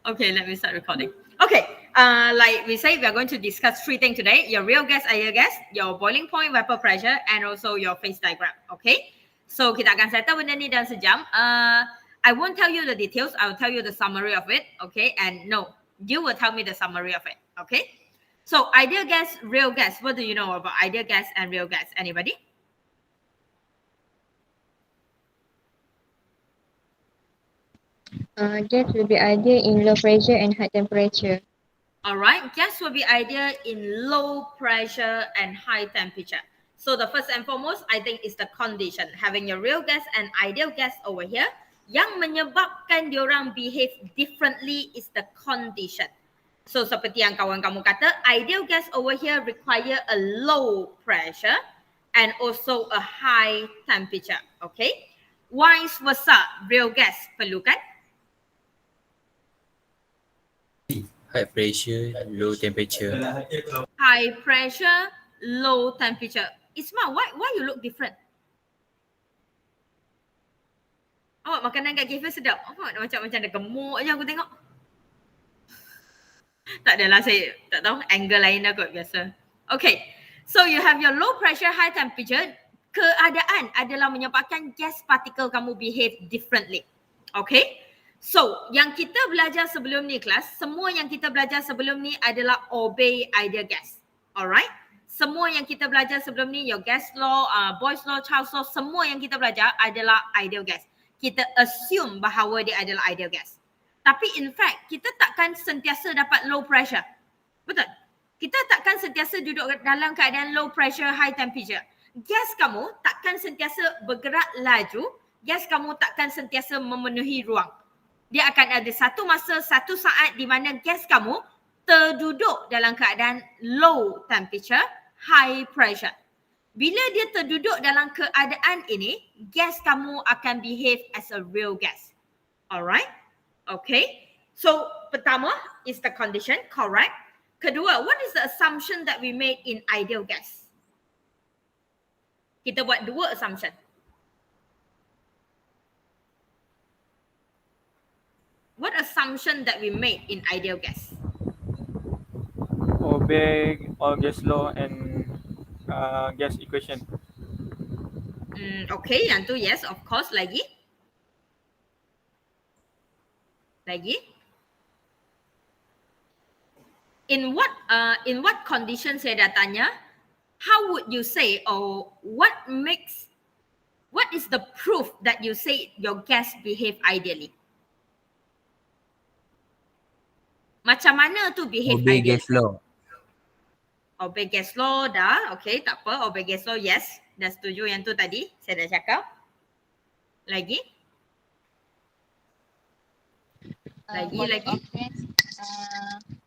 Okay, let me start recording. Okay, like we say, we are going to discuss three things today: your real gas, ideal gas, your boiling point, vapor pressure, and also your phase diagram. Okay, so kita akan settle benda ni dalam sejam. I won't tell you the details. I will tell you the summary of it. Okay, and no, you will tell me the summary of it. Okay, so ideal gas, real gas. What do you know about ideal gas and real gas? Anybody? Gas will be ideal in low pressure and high temperature. Alright, gas will be ideal in low pressure and high temperature. So the first and foremost, I think is the condition. Having your real gas and ideal gas over here, yang menyebabkan diorang behave differently is the condition. So seperti yang kawan kamu kata, ideal gas over here require a low pressure and also a high temperature. Okay, vice versa, real gas perlukan high pressure, low temperature. high pressure, low temperature. Isma, why you look different? Awak makanan kat cafe sedap. Awak macam ada gemuk je aku tengok. Tak adalah, saya tak tahu, angle lain dah kot biasa. Okay, so you have your low pressure, high temperature. Keadaan adalah menyebabkan gas particle kamu behave differently. Okay, so yang kita belajar sebelum ni kelas, semua yang kita belajar sebelum ni adalah obey ideal gas. Alright, semua yang kita belajar sebelum ni, your gas law, Boyle's law, Charles law, semua yang kita belajar adalah ideal gas. Kita assume bahawa dia adalah ideal gas. Tapi in fact, kita takkan sentiasa dapat low pressure. Betul? Kita takkan sentiasa duduk dalam keadaan low pressure, high temperature. Gas kamu takkan sentiasa bergerak laju. Gas kamu takkan sentiasa memenuhi ruang. Dia akan ada satu masa, satu saat di mana gas kamu terduduk dalam keadaan low temperature, high pressure. Bila dia terduduk dalam keadaan ini, gas kamu akan behave as a real gas. Alright? Okay. So, pertama is the condition, correct. Kedua, what is the assumption that we made in ideal gas? Kita buat dua assumption. What assumption that we made in ideal gas? Obey all gas law and gas equation. Okay, yang tu yes, of course. Lagi? In what condition saya dah tanya, how would you say, or what is the proof that you say your gas behave ideally? Macam mana tu behave Obey ideally? gas law. Obey gas law dah, okay, tak apa. Obey gas law, yes. Dah setuju yang tu tadi, saya dah cakap. Lagi?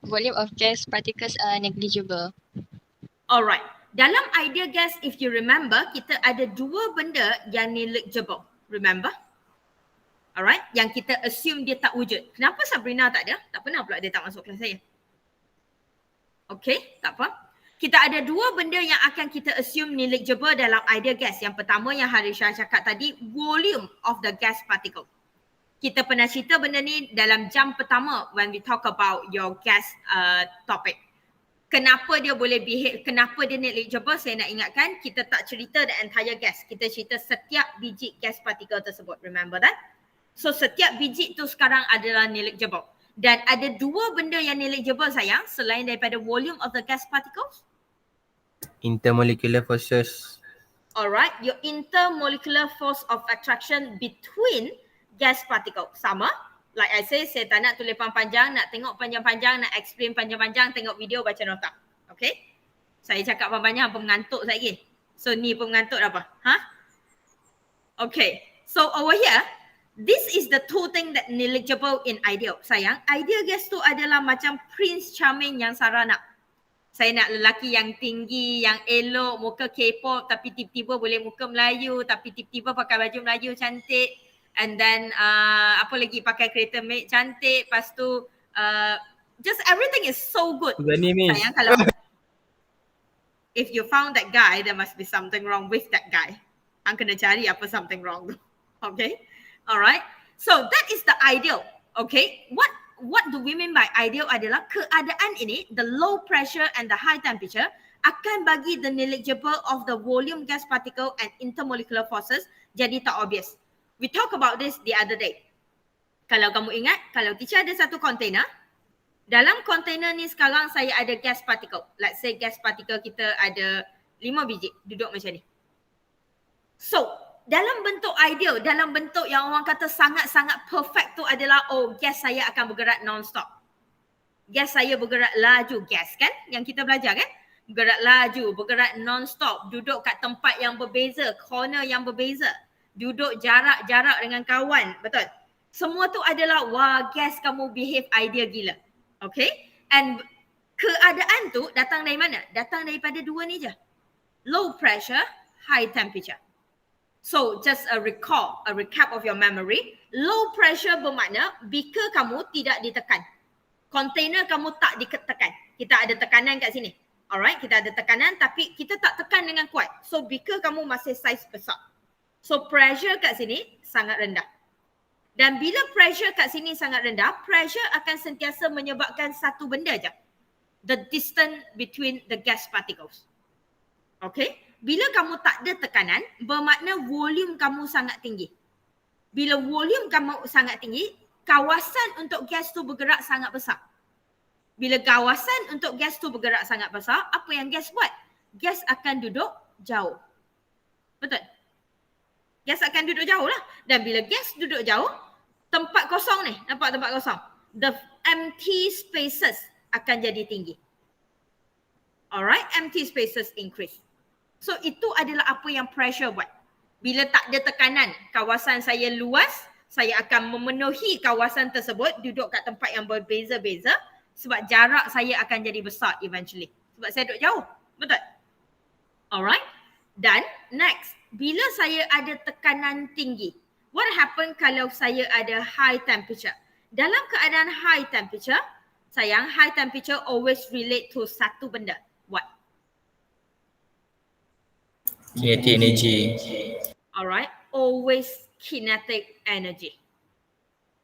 Volume of gas particles are negligible. Alright. Dalam ideal gas, if you remember, kita ada dua benda yang negligible. Remember? Alright. Yang kita assume dia tak wujud. Kenapa Sabrina tak ada? Tak pernah pula dia tak masuk kelas saya. Okay, tak apa. Kita ada dua benda yang akan kita assume negligible dalam ideal gas. Yang pertama yang Harisha cakap tadi, volume of the gas particle. Kita pernah cerita benda ni dalam jam pertama when we talk about your gas topic. Kenapa dia boleh behave, kenapa dia negligible, saya nak ingatkan, kita tak cerita the entire gas. Kita cerita setiap biji gas particle tersebut. Remember that? So setiap biji tu sekarang adalah negligible. Dan ada dua benda yang negligible sayang, selain daripada volume of the gas particles. Intermolecular forces. Alright, your intermolecular force of attraction between gas particle. Sama. Like I say, saya tak nak tulis panjang-panjang, nak tengok panjang-panjang, nak explain panjang-panjang, tengok video, baca nota. Okay? Saya cakap panjang-panjang, apa mengantuk saya lagi? So ni pun mengantuk apa? Okay. So over here, this is the two thing that negligible in ideal. Sayang, ideal gas tu adalah macam Prince Charming yang Sarah nak. Saya nak lelaki yang tinggi, yang elok, muka K-pop tapi tiba-tiba boleh muka Melayu, tapi tiba-tiba pakai baju Melayu cantik. And then apa lagi, pakai kereta cantik. Lepas tu just everything is so good. Sayang, kalau if you found that guy, there must be something wrong with that guy. Hang kena cari apa something wrong. Okay, alright. So that is the ideal. Okay, what do we mean by ideal adalah keadaan ini, the low pressure and the high temperature akan bagi the negligible of the volume gas particle and intermolecular forces jadi tak obvious. We talk about this the other day. Kalau kamu ingat, kalau teacher ada satu container, dalam container ni sekarang saya ada gas particle. Let's say gas particle kita ada 5 biji duduk macam ni. So, dalam bentuk ideal, dalam bentuk yang orang kata sangat-sangat perfect tu adalah, oh, gas saya akan bergerak non-stop. Gas saya bergerak laju, gas kan? Yang kita belajar kan? Bergerak laju, bergerak non-stop, duduk kat tempat yang berbeza, corner yang berbeza, duduk jarak-jarak dengan kawan, betul? Semua tu adalah, wah, gas kamu behave ideal gila. Okay? And keadaan tu datang dari mana? Datang daripada dua ni je. Low pressure, high temperature. So, just a recap of your memory. Low pressure bermakna beaker kamu tidak ditekan. Container kamu tak ditekan. Kita ada tekanan kat sini. Alright, kita ada tekanan tapi kita tak tekan dengan kuat. So, beaker kamu masih saiz besar. So, pressure kat sini sangat rendah. Dan bila pressure kat sini sangat rendah, pressure akan sentiasa menyebabkan satu benda je. The distance between the gas particles. Okay? Bila kamu tak ada tekanan, bermakna volume kamu sangat tinggi. Bila volume kamu sangat tinggi, kawasan untuk gas tu bergerak sangat besar. Bila kawasan untuk gas tu bergerak sangat besar, apa yang gas buat? Gas akan duduk jauh. Betul? Gas akan duduk jauh lah. Dan bila gas duduk jauh, tempat kosong ni, nampak tempat kosong? The empty spaces akan jadi tinggi. Alright, empty spaces increase. So itu adalah apa yang pressure buat. Bila tak ada tekanan, kawasan saya luas, saya akan memenuhi kawasan tersebut, duduk kat tempat yang berbeza-beza sebab jarak saya akan jadi besar eventually. Sebab saya duduk jauh. Betul? Alright. Dan next, bila saya ada tekanan tinggi, what happen kalau saya ada high temperature? Dalam keadaan high temperature, sayang, high temperature always relate to satu benda. What? Kinetic energy. Alright, always kinetic energy.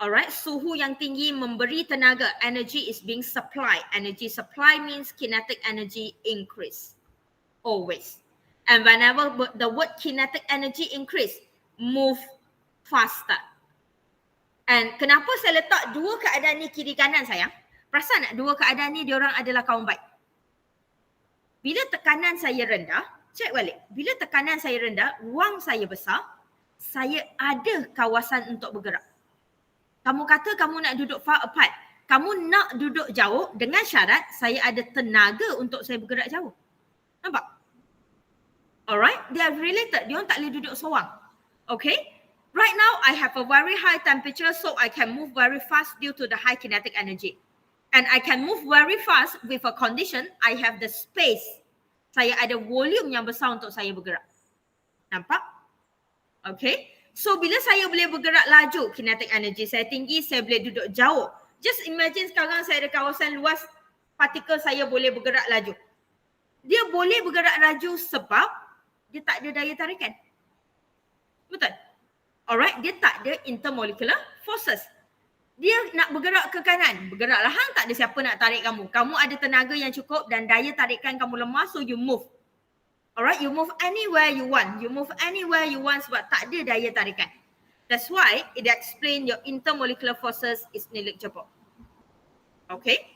Alright, suhu yang tinggi memberi tenaga. Energy is being supplied. Energy supply means kinetic energy increase. Always. And whenever the word kinetic energy increase, move faster. And kenapa saya letak dua keadaan ni kiri kanan sayang? Perasan tak dua keadaan ni diorang adalah kawan baik. Bila tekanan saya rendah, cek balik. Bila tekanan saya rendah, ruang saya besar, saya ada kawasan untuk bergerak. Kamu kata kamu nak duduk far apart. Kamu nak duduk jauh dengan syarat saya ada tenaga untuk saya bergerak jauh. Nampak? Alright, they are related. Diorang tak boleh duduk seorang. Okay? Right now, I have a very high temperature so I can move very fast due to the high kinetic energy. And I can move very fast with a condition I have the space. Saya ada volume yang besar untuk saya bergerak. Nampak? Okay. So bila saya boleh bergerak laju, kinetic energy saya tinggi, saya boleh duduk jauh. Just imagine sekarang saya ada kawasan luas, partikel saya boleh bergerak laju. Dia boleh bergerak laju sebab dia tak ada daya tarikan. Betul? Alright, dia tak ada intermolecular forces. Dia nak bergerak ke kanan, bergeraklah hang, tak ada siapa nak tarik kamu. Kamu ada tenaga yang cukup dan daya tarikan kamu lemah, so you move. Alright, you move anywhere you want. You move anywhere you want sebab tak ada daya tarikan. That's why it explain your intermolecular forces is negligible. Okay?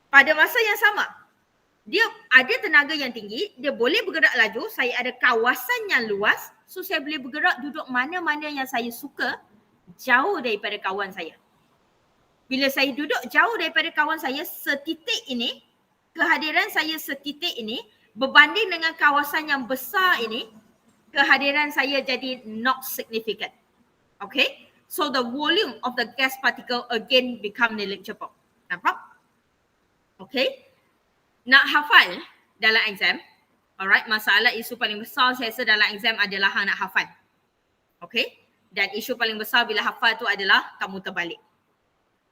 Pada masa yang sama, dia ada tenaga yang tinggi, dia boleh bergerak laju, saya ada kawasan yang luas, so saya boleh bergerak duduk mana-mana yang saya suka, jauh daripada kawan saya. Bila saya duduk jauh daripada kawan saya setitik ini, kehadiran saya setitik ini berbanding dengan kawasan yang besar ini, kehadiran saya jadi not significant. Okay? So the volume of the gas particle again become negligible. Nampak? Okay? Nak hafal dalam exam, alright, masalah isu paling besar saya rasa dalam exam adalah hang nak hafal. Okay? Dan isu paling besar bila hafal tu adalah kamu terbalik.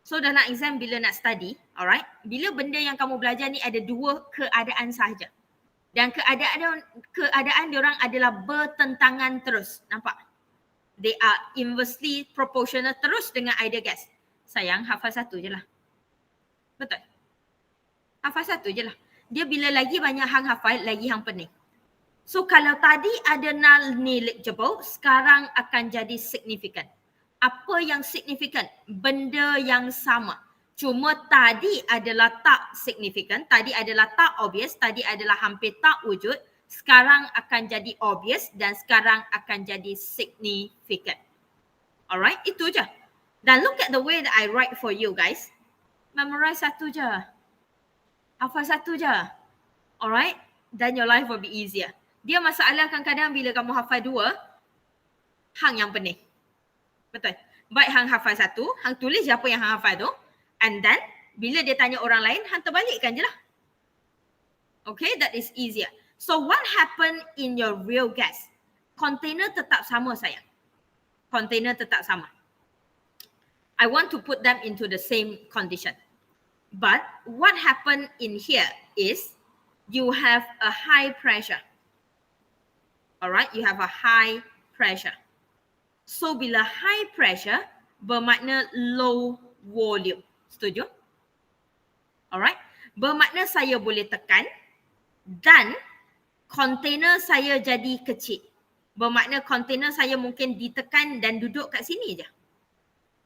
So dalam exam bila nak study, alright, bila benda yang kamu belajar ni ada dua keadaan sahaja. Dan keadaan diorang adalah bertentangan terus. Nampak? They are inversely proportional terus dengan ideal gas. Sayang, hafal satu je lah. Betul? Hafal satu je lah. Dia bila lagi banyak hang hafal, lagi hang pening. So kalau tadi ada non-negligible, sekarang akan jadi significant. Apa yang significant? Benda yang sama. Cuma tadi adalah tak significant, tadi adalah tak obvious, tadi adalah hampir tak wujud. Sekarang akan jadi obvious dan sekarang akan jadi significant. Alright, itu je. Dan look at the way that I write for you guys. Memorize satu je. Hafal satu je. Alright, then your life will be easier. Dia masalah kadang-kadang bila kamu hafal dua, hang yang pening. Betul. Baik hang hafal satu, hang tulis je apa yang hang hafal tu. And then, bila dia tanya orang lain, hang terbalikkan je lah. Okay, that is easier. So what happened in your real gas? Container tetap sama sayang. Container tetap sama. I want to put them into the same condition. But what happened in here is you have a high pressure. Alright, you have a high pressure. So bila high pressure bermakna low volume. Setuju? Alright. Bermakna saya boleh tekan dan container saya jadi kecil. Bermakna container saya mungkin ditekan dan duduk kat sini je.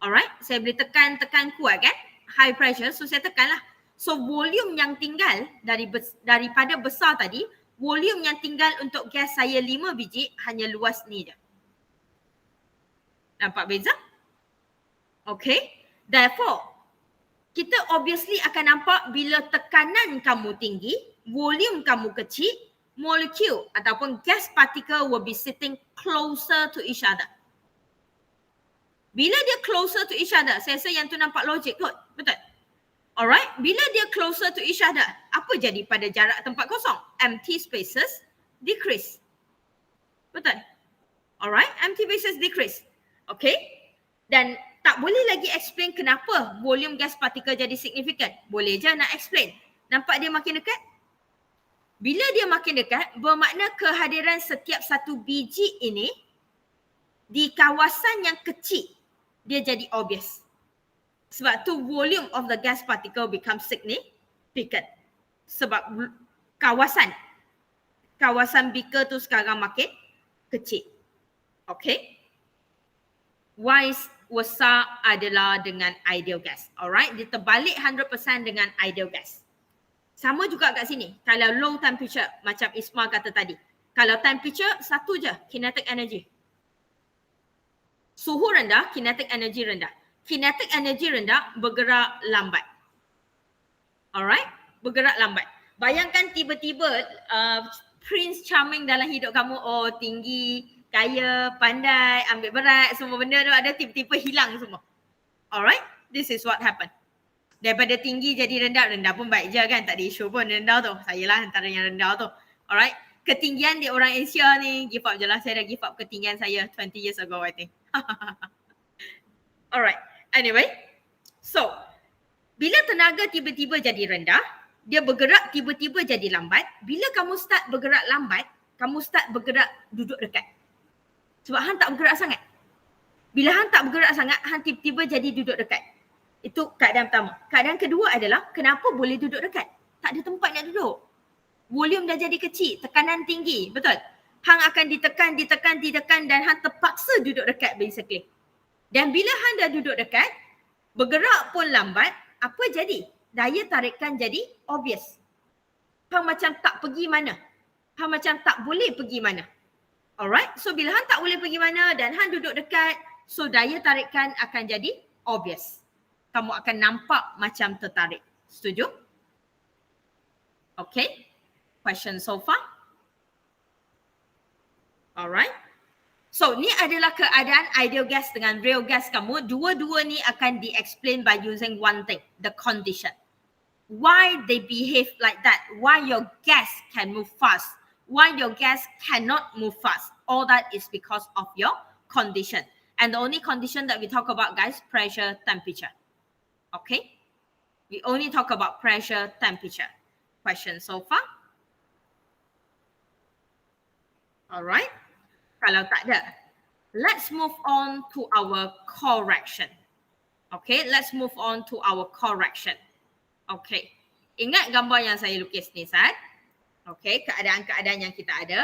Alright. Saya boleh tekan kuat kan? High pressure. So saya tekan lah. So volume yang tinggal daripada besar tadi, volume yang tinggal untuk gas saya 5 biji hanya luas ni je. Nampak beza? Okay. Therefore, kita obviously akan nampak bila tekanan kamu tinggi, volume kamu kecil, molecule ataupun gas particle will be sitting closer to each other. Bila dia closer to each other, saya rasa yang tu nampak logik kot. Betul? Alright, bila dia closer to each other, apa jadi pada jarak tempat kosong? Empty spaces decrease. Betul? Alright, empty spaces decrease. Okay? Dan tak boleh lagi explain kenapa volume gas particle jadi significant. Boleh je nak explain. Nampak dia makin dekat? Bila dia makin dekat, bermakna kehadiran setiap satu biji ini di kawasan yang kecil, dia jadi obvious. Sebab tu volume of the gas particle becomes significant. Sebab kawasan beaker tu sekarang makin kecil. Okay? Besar adalah dengan ideal gas. Alright, dia terbalik 100% dengan ideal gas. Sama juga kat sini. Kalau low temperature, macam Isma kata tadi. Kalau temperature, satu je, kinetic energy. Suhu rendah, kinetic energy rendah. Kinetic energy rendah, bergerak lambat. Alright, bergerak lambat. Bayangkan tiba-tiba Prince Charming dalam hidup kamu, oh tinggi, kaya, pandai, ambil berat, semua benda tu ada tiba-tiba hilang semua. Alright, this is what happened. Daripada tinggi jadi rendah, rendah pun baik je kan, tak ada isu pun rendah tu. Saya lah antara yang rendah tu. Alright, ketinggian di orang Asia ni, give up je lah, saya dah give up ketinggian saya 20 years ago I think. Alright, anyway, so bila tenaga tiba-tiba jadi rendah, dia bergerak tiba-tiba jadi lambat. Bila kamu start bergerak lambat, kamu start bergerak duduk dekat. Sebab hang tak bergerak sangat. Bila hang tak bergerak sangat, hang tiba-tiba jadi duduk dekat. Itu keadaan pertama. Keadaan kedua adalah kenapa boleh duduk dekat? Tak ada tempat nak duduk. Volume dah jadi kecil, tekanan tinggi, betul? Hang akan ditekan dan hang terpaksa duduk dekat basically. Dan bila hang dah duduk dekat, bergerak pun lambat, apa jadi? Daya tarikan jadi obvious. Hang macam tak pergi mana. Hang macam tak boleh pergi mana. Alright, so bila hang tak boleh pergi mana dan hang duduk dekat, so daya tarikan akan jadi obvious. Kamu akan nampak macam tertarik. Setuju? Okay. Question so far? Alright. So ni adalah keadaan ideal gas dengan real gas kamu. Dua-dua ni akan di-explain by using one thing, the condition. Why they behave like that? Why your gas can move fast? Why your gas cannot move fast? All that is because of your condition. And the only condition that we talk about, guys, pressure, temperature. Okay? We only talk about pressure, temperature. Question so far? Alright. Kalau tak ada, let's move on to our correction. Okay, let's move on to our correction. Okay. Ingat gambar yang saya lukis ni, Sat? Okay, keadaan-keadaan yang kita ada.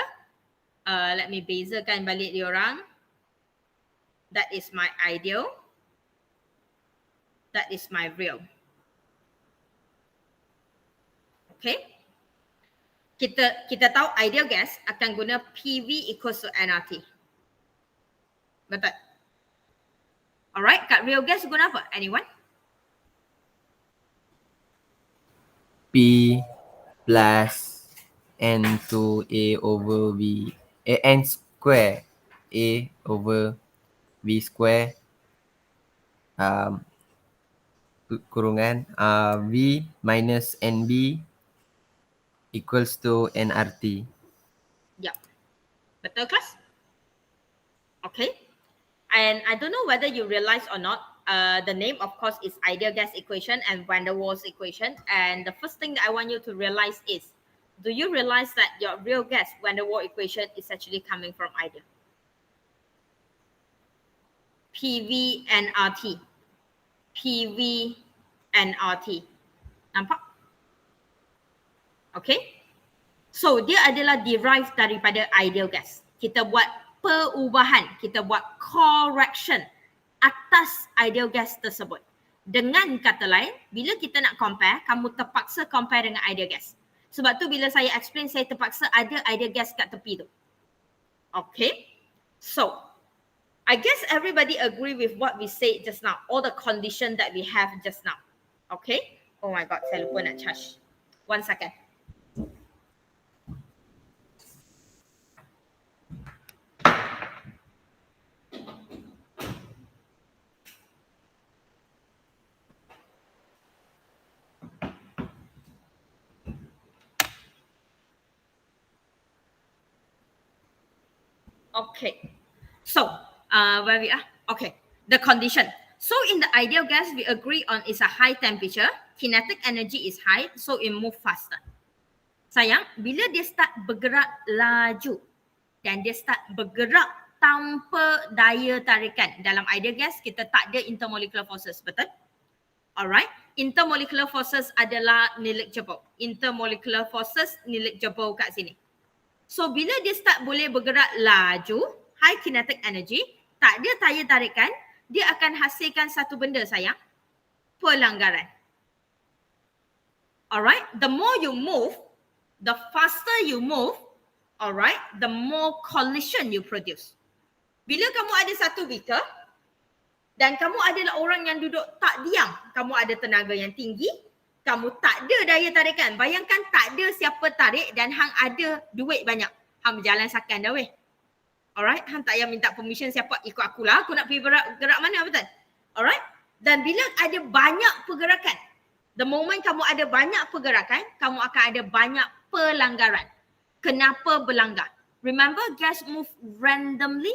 Let me bezakan balik diorang. That is my ideal. That is my real. Okay. Kita tahu ideal gas akan guna PV equals to nRT. Betul? Alright, kat real gas guna apa? Anyone? P plus N2A over V. N square A over V square kurungan V minus NB equals to nRT. Ya. Betul, kelas? Okay. And I don't know whether you realize or not, the name of course is ideal gas equation and van der Waals equation. And the first thing that I want you to realize is, do you realize that your real gas van der Waals equation is actually coming from ideal? PV and RT. PV and RT. Nampak? Okay. So, dia adalah derived daripada ideal gas. Kita buat perubahan, kita buat correction atas ideal gas tersebut. Dengan kata lain, bila kita nak compare, kamu terpaksa compare dengan ideal gas. Sebab tu bila saya explain, saya terpaksa ada ideal gas kat tepi tu. Okay. So, I guess everybody agree with what we said just now. All the condition that we have just now. Okay. Oh my God, saya lupa nak charge. 1 second. Okay. So, where we are? Okay. The condition. So, in the ideal gas, we agree on is a high temperature. Kinetic energy is high, so it move faster. Sayang, bila dia start bergerak laju dan dia start bergerak tanpa daya tarikan. Dalam ideal gas, kita tak ada intermolecular forces, betul? Alright. Intermolecular forces adalah negligible. Intermolecular forces negligible kat sini. So, bila dia start boleh bergerak laju, high kinetic energy, tak ada daya tarikan, dia akan hasilkan satu benda, sayang. Pelanggaran. Alright, the more you move, the faster you move, alright, the more collision you produce. Bila kamu ada satu beaker, dan kamu adalah orang yang duduk tak diam, kamu ada tenaga yang tinggi, kamu tak ada daya tarikan. Bayangkan tak ada siapa tarik dan hang ada duit banyak. Hang berjalan sakan dah weh. Alright, hang tak payah minta permission siapa, ikut akulah, aku nak pergi gerak mana, betul? Alright, dan bila ada banyak pergerakan, the moment kamu ada banyak pergerakan, kamu akan ada banyak pelanggaran. Kenapa berlanggar? Remember, gas move randomly.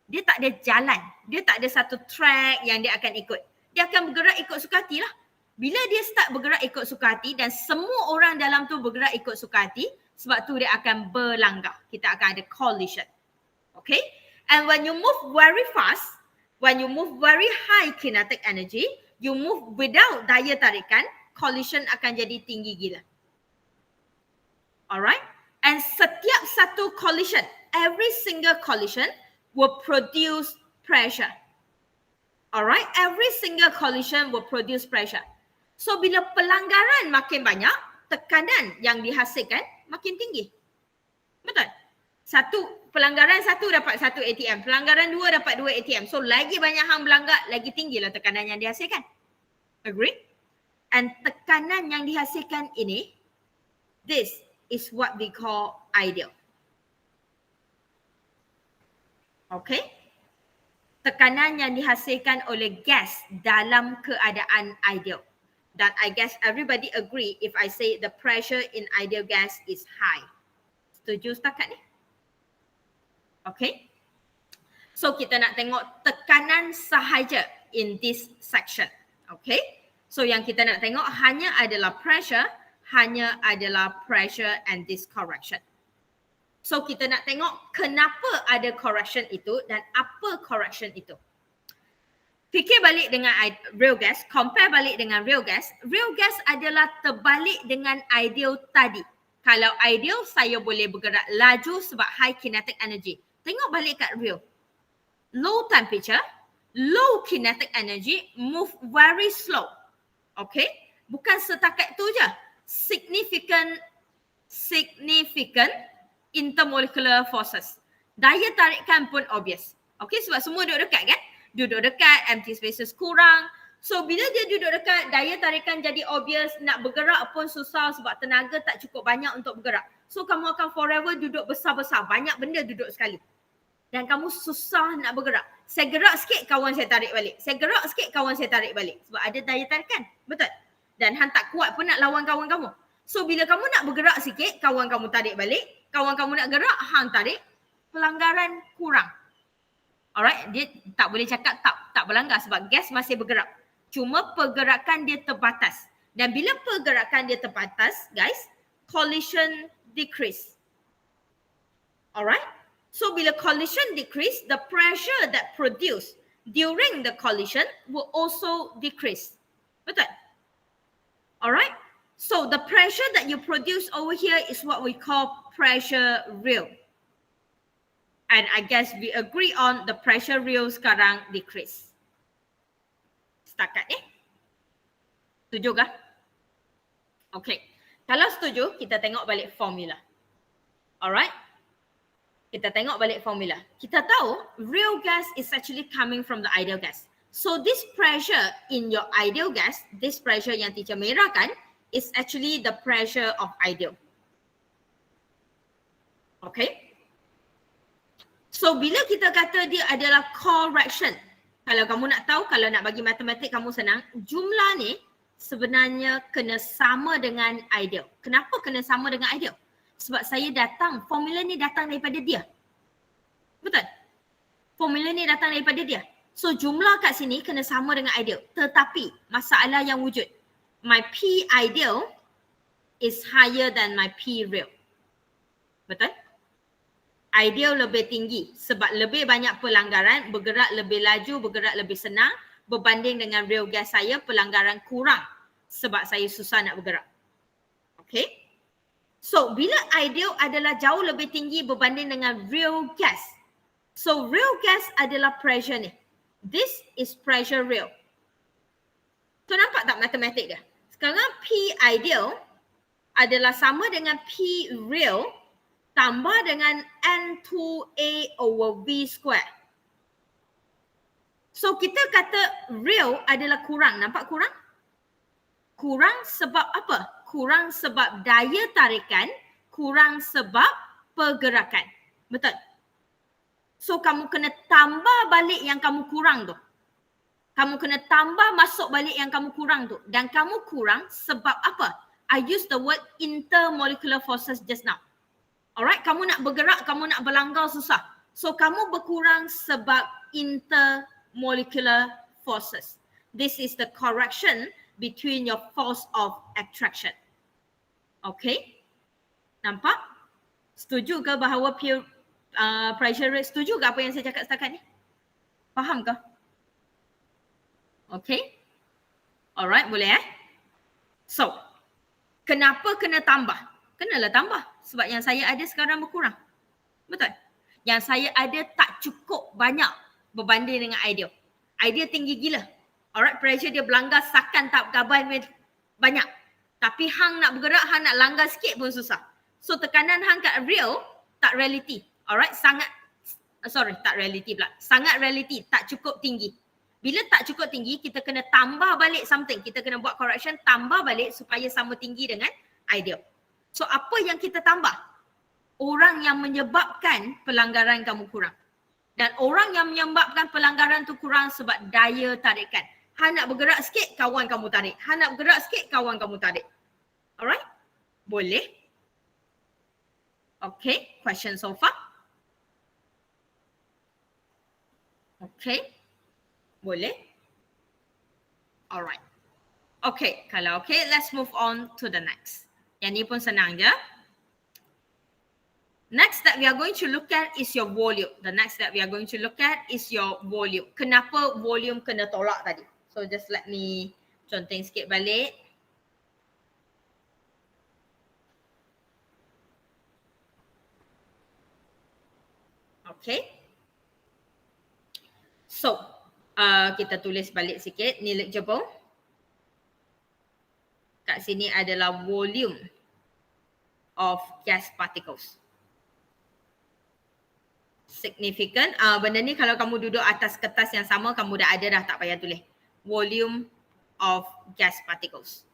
Dia tak ada jalan. Dia tak ada satu track yang dia akan ikut. Dia akan bergerak ikut suka hati lah. Bila dia start bergerak ikut suka hati dan semua orang dalam tu bergerak ikut suka hati, sebab tu dia akan berlanggar. Kita akan ada collision. Okay? And when you move very fast, when you move very high kinetic energy, you move without daya tarikan, collision akan jadi tinggi gila. Alright? And setiap satu collision, every single collision will produce pressure. Alright? Every single collision will produce pressure. So, bila pelanggaran makin banyak, tekanan yang dihasilkan makin tinggi. Betul? Pelanggaran satu dapat 1 ATM. Pelanggaran 2 dapat 2 ATM. So, lagi banyak hang berlanggar, lagi tinggilah tekanan yang dihasilkan. Agree? And tekanan yang dihasilkan ini, this is what we call ideal. Okay? Tekanan yang dihasilkan oleh gas dalam keadaan ideal. Dan I guess everybody agree if I say the pressure in ideal gas is high. Setuju setakat ni? Okay. So kita nak tengok tekanan sahaja in this section. Okay. So yang kita nak tengok hanya adalah pressure and this correction. So kita nak tengok kenapa ada correction itu dan apa correction itu. fikir balik dengan real gas, compare balik dengan real gas. Real gas adalah terbalik dengan ideal tadi. Kalau ideal, saya boleh bergerak laju sebab high kinetic energy. Tengok balik kat real. Low temperature, low kinetic energy, move very slow. Okay? Bukan setakat tu je. Significant intermolecular forces. Daya tarikan pun obvious. Okay, sebab semua duduk dekat kan? Duduk dekat, empty spaces kurang. So bila dia duduk dekat, daya tarikan jadi obvious, nak bergerak pun susah sebab tenaga tak cukup banyak untuk bergerak. So kamu akan forever duduk besar-besar, banyak benda duduk sekali. Dan kamu susah nak bergerak. Saya gerak sikit, kawan saya tarik balik. Saya gerak sikit, kawan saya tarik balik. Sebab ada daya tarikan. Betul? Dan hang tak kuat pun nak lawan kawan kamu. So bila kamu nak bergerak sikit, kawan kamu tarik balik. Kawan kamu nak gerak, hang tarik. Pelanggaran kurang. Alright, dia tak boleh cakap tak berlanggar sebab gas masih bergerak. Cuma pergerakan dia terbatas. Dan bila pergerakan dia terbatas, guys, collision decrease. Alright? So bila collision decrease, the pressure that produced during the collision will also decrease. Betul? Alright? So the pressure that you produce over here is what we call pressure real. And I guess we agree on the pressure real sekarang decrease. Setakat ni? Setuju kah? Okay. Kalau setuju, kita tengok balik formula. Alright? Kita tengok balik formula. Kita tahu real gas is actually coming from the ideal gas. So this pressure in your ideal gas, this pressure yang teacher merahkan, is actually the pressure of ideal. Okay? So bila kita kata dia adalah correction, kalau kamu nak tahu, kalau nak bagi matematik kamu senang, jumlah ni sebenarnya kena sama dengan ideal. Kenapa kena sama dengan ideal? Sebab saya datang, formula ni datang daripada dia. Betul? Formula ni datang daripada dia. So jumlah kat sini kena sama dengan ideal. Tetapi masalah yang wujud, my P ideal is higher than my P real. Betul? Ideal lebih tinggi sebab lebih banyak pelanggaran, bergerak lebih laju, bergerak lebih senang berbanding dengan real gas saya pelanggaran kurang sebab saya susah nak bergerak. Okay? So bila ideal adalah jauh lebih tinggi berbanding dengan real gas. So real gas adalah pressure ni. This is pressure real. So nampak tak matematik dia? Sekarang P ideal adalah sama dengan P real tambah dengan N2A over V square. So kita kata real adalah kurang. Nampak kurang? Kurang sebab apa? Kurang sebab daya tarikan, kurang sebab pergerakan. Betul? So kamu kena tambah balik yang kamu kurang tu. Kamu kena tambah masuk balik yang kamu kurang tu. Dan kamu kurang sebab apa? I use the word intermolecular forces just now. Alright, kamu nak bergerak, kamu nak berlanggar susah. So kamu berkurang sebab intermolecular forces. This is the correction between your force of attraction. Okay? Nampak? Setuju ke bahawa pure pressure rate? Setuju ke apa yang saya cakap setakat ni? Faham ke? Okay? Alright, boleh So, kenapa kena tambah? Kenalah tambah. Sebab yang saya ada sekarang berkurang. Betul? Yang saya ada tak cukup banyak berbanding dengan ideal. Ideal tinggi gila. Alright, pressure dia berlanggar sakan tak gaban banyak. Tapi hang nak bergerak, hang nak langgar sikit pun susah. So tekanan hang kat real tak reality. Alright, sangat reality, tak cukup tinggi. Bila tak cukup tinggi, kita kena tambah balik something. Kita kena buat correction, tambah balik supaya sama tinggi dengan ideal. So apa yang kita tambah? Orang yang menyebabkan pelanggaran kamu kurang. Dan orang yang menyebabkan pelanggaran tu kurang sebab daya tarikan. Han nak bergerak sikit, kawan kamu tarik. Han nak bergerak sikit, kawan kamu tarik. Alright? Boleh? Okay, question so far? Okay, boleh? Alright. Okay, kalau okay, let's move on to the next. Yang ni pun senang je. Next that we are going to look at is your volume. The next that we are going to look at is your volume. Kenapa volume kena tolak tadi? So just let me contohin sikit balik. Okay. So, kita tulis balik sikit, negligible. Kat sini adalah volume of gas particles. Significant. Benda ni kalau kamu duduk atas kertas yang sama, kamu dah ada dah, tak payah tulis. Volume of gas particles.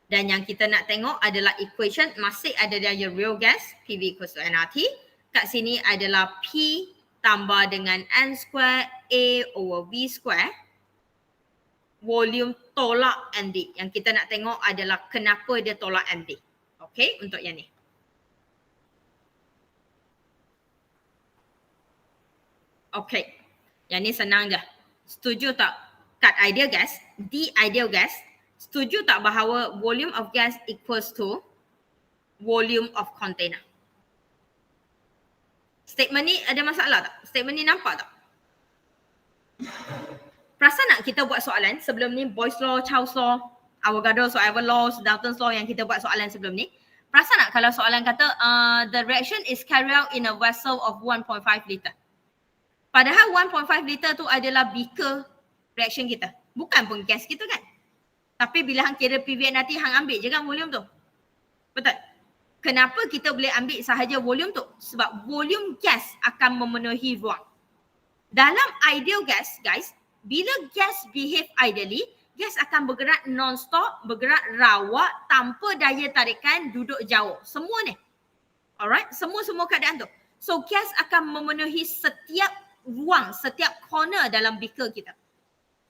Dan yang kita nak tengok adalah equation, masih ada dia real gas, PV equals to nRT. Kat sini adalah P tambah dengan N square A over V square. Volume tolak ND. Yang kita nak tengok adalah kenapa dia tolak ND. Okay, untuk yang ni. Okay, yang ni senang je. Setuju tak? Kat ideal gas, di ideal gas, setuju tak bahawa volume of gas equals to volume of container? Statement ni ada masalah tak? Statement ni nampak tak? Perasan tak kita buat soalan sebelum ni, Boyle's law, Charles law, Avogadro's or Ever laws, Dalton's law yang kita buat soalan sebelum ni. Perasan tak kalau soalan kata the reaction is carried out in a vessel of 1.5 liter. Padahal 1.5 liter tu adalah beaker reaction kita. Bukan pun gas kita kan. Tapi bila hang kira PV nanti hang ambil je kan volume tu. Betul? Kenapa kita boleh ambil sahaja volume tu? Sebab volume gas akan memenuhi ruang. Dalam ideal gas, guys, bila gas behave ideally, gas akan bergerak non-stop, bergerak rawak, tanpa daya tarikan, duduk jauh. Semua ni. Alright? Semua keadaan tu. So, gas akan memenuhi setiap ruang, setiap corner dalam beaker kita.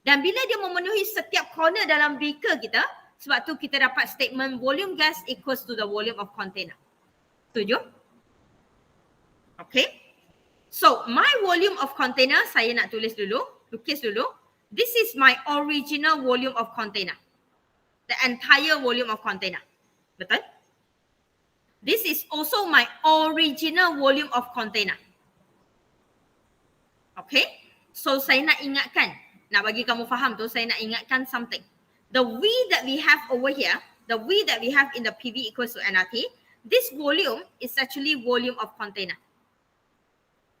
Dan bila dia memenuhi setiap corner dalam beaker kita, sebab tu kita dapat statement volume gas equals to the volume of container. Setuju? Okay. So, my volume of container, saya nak tulis dulu, lukis dulu. This is my original volume of container. The entire volume of container. Betul? This is also my original volume of container. Okay? So, saya nak ingatkan, nak bagi kamu faham tu, saya nak ingatkan something. The V that we have over here, the V that we have in the PV equals to nRT, this volume is actually volume of container.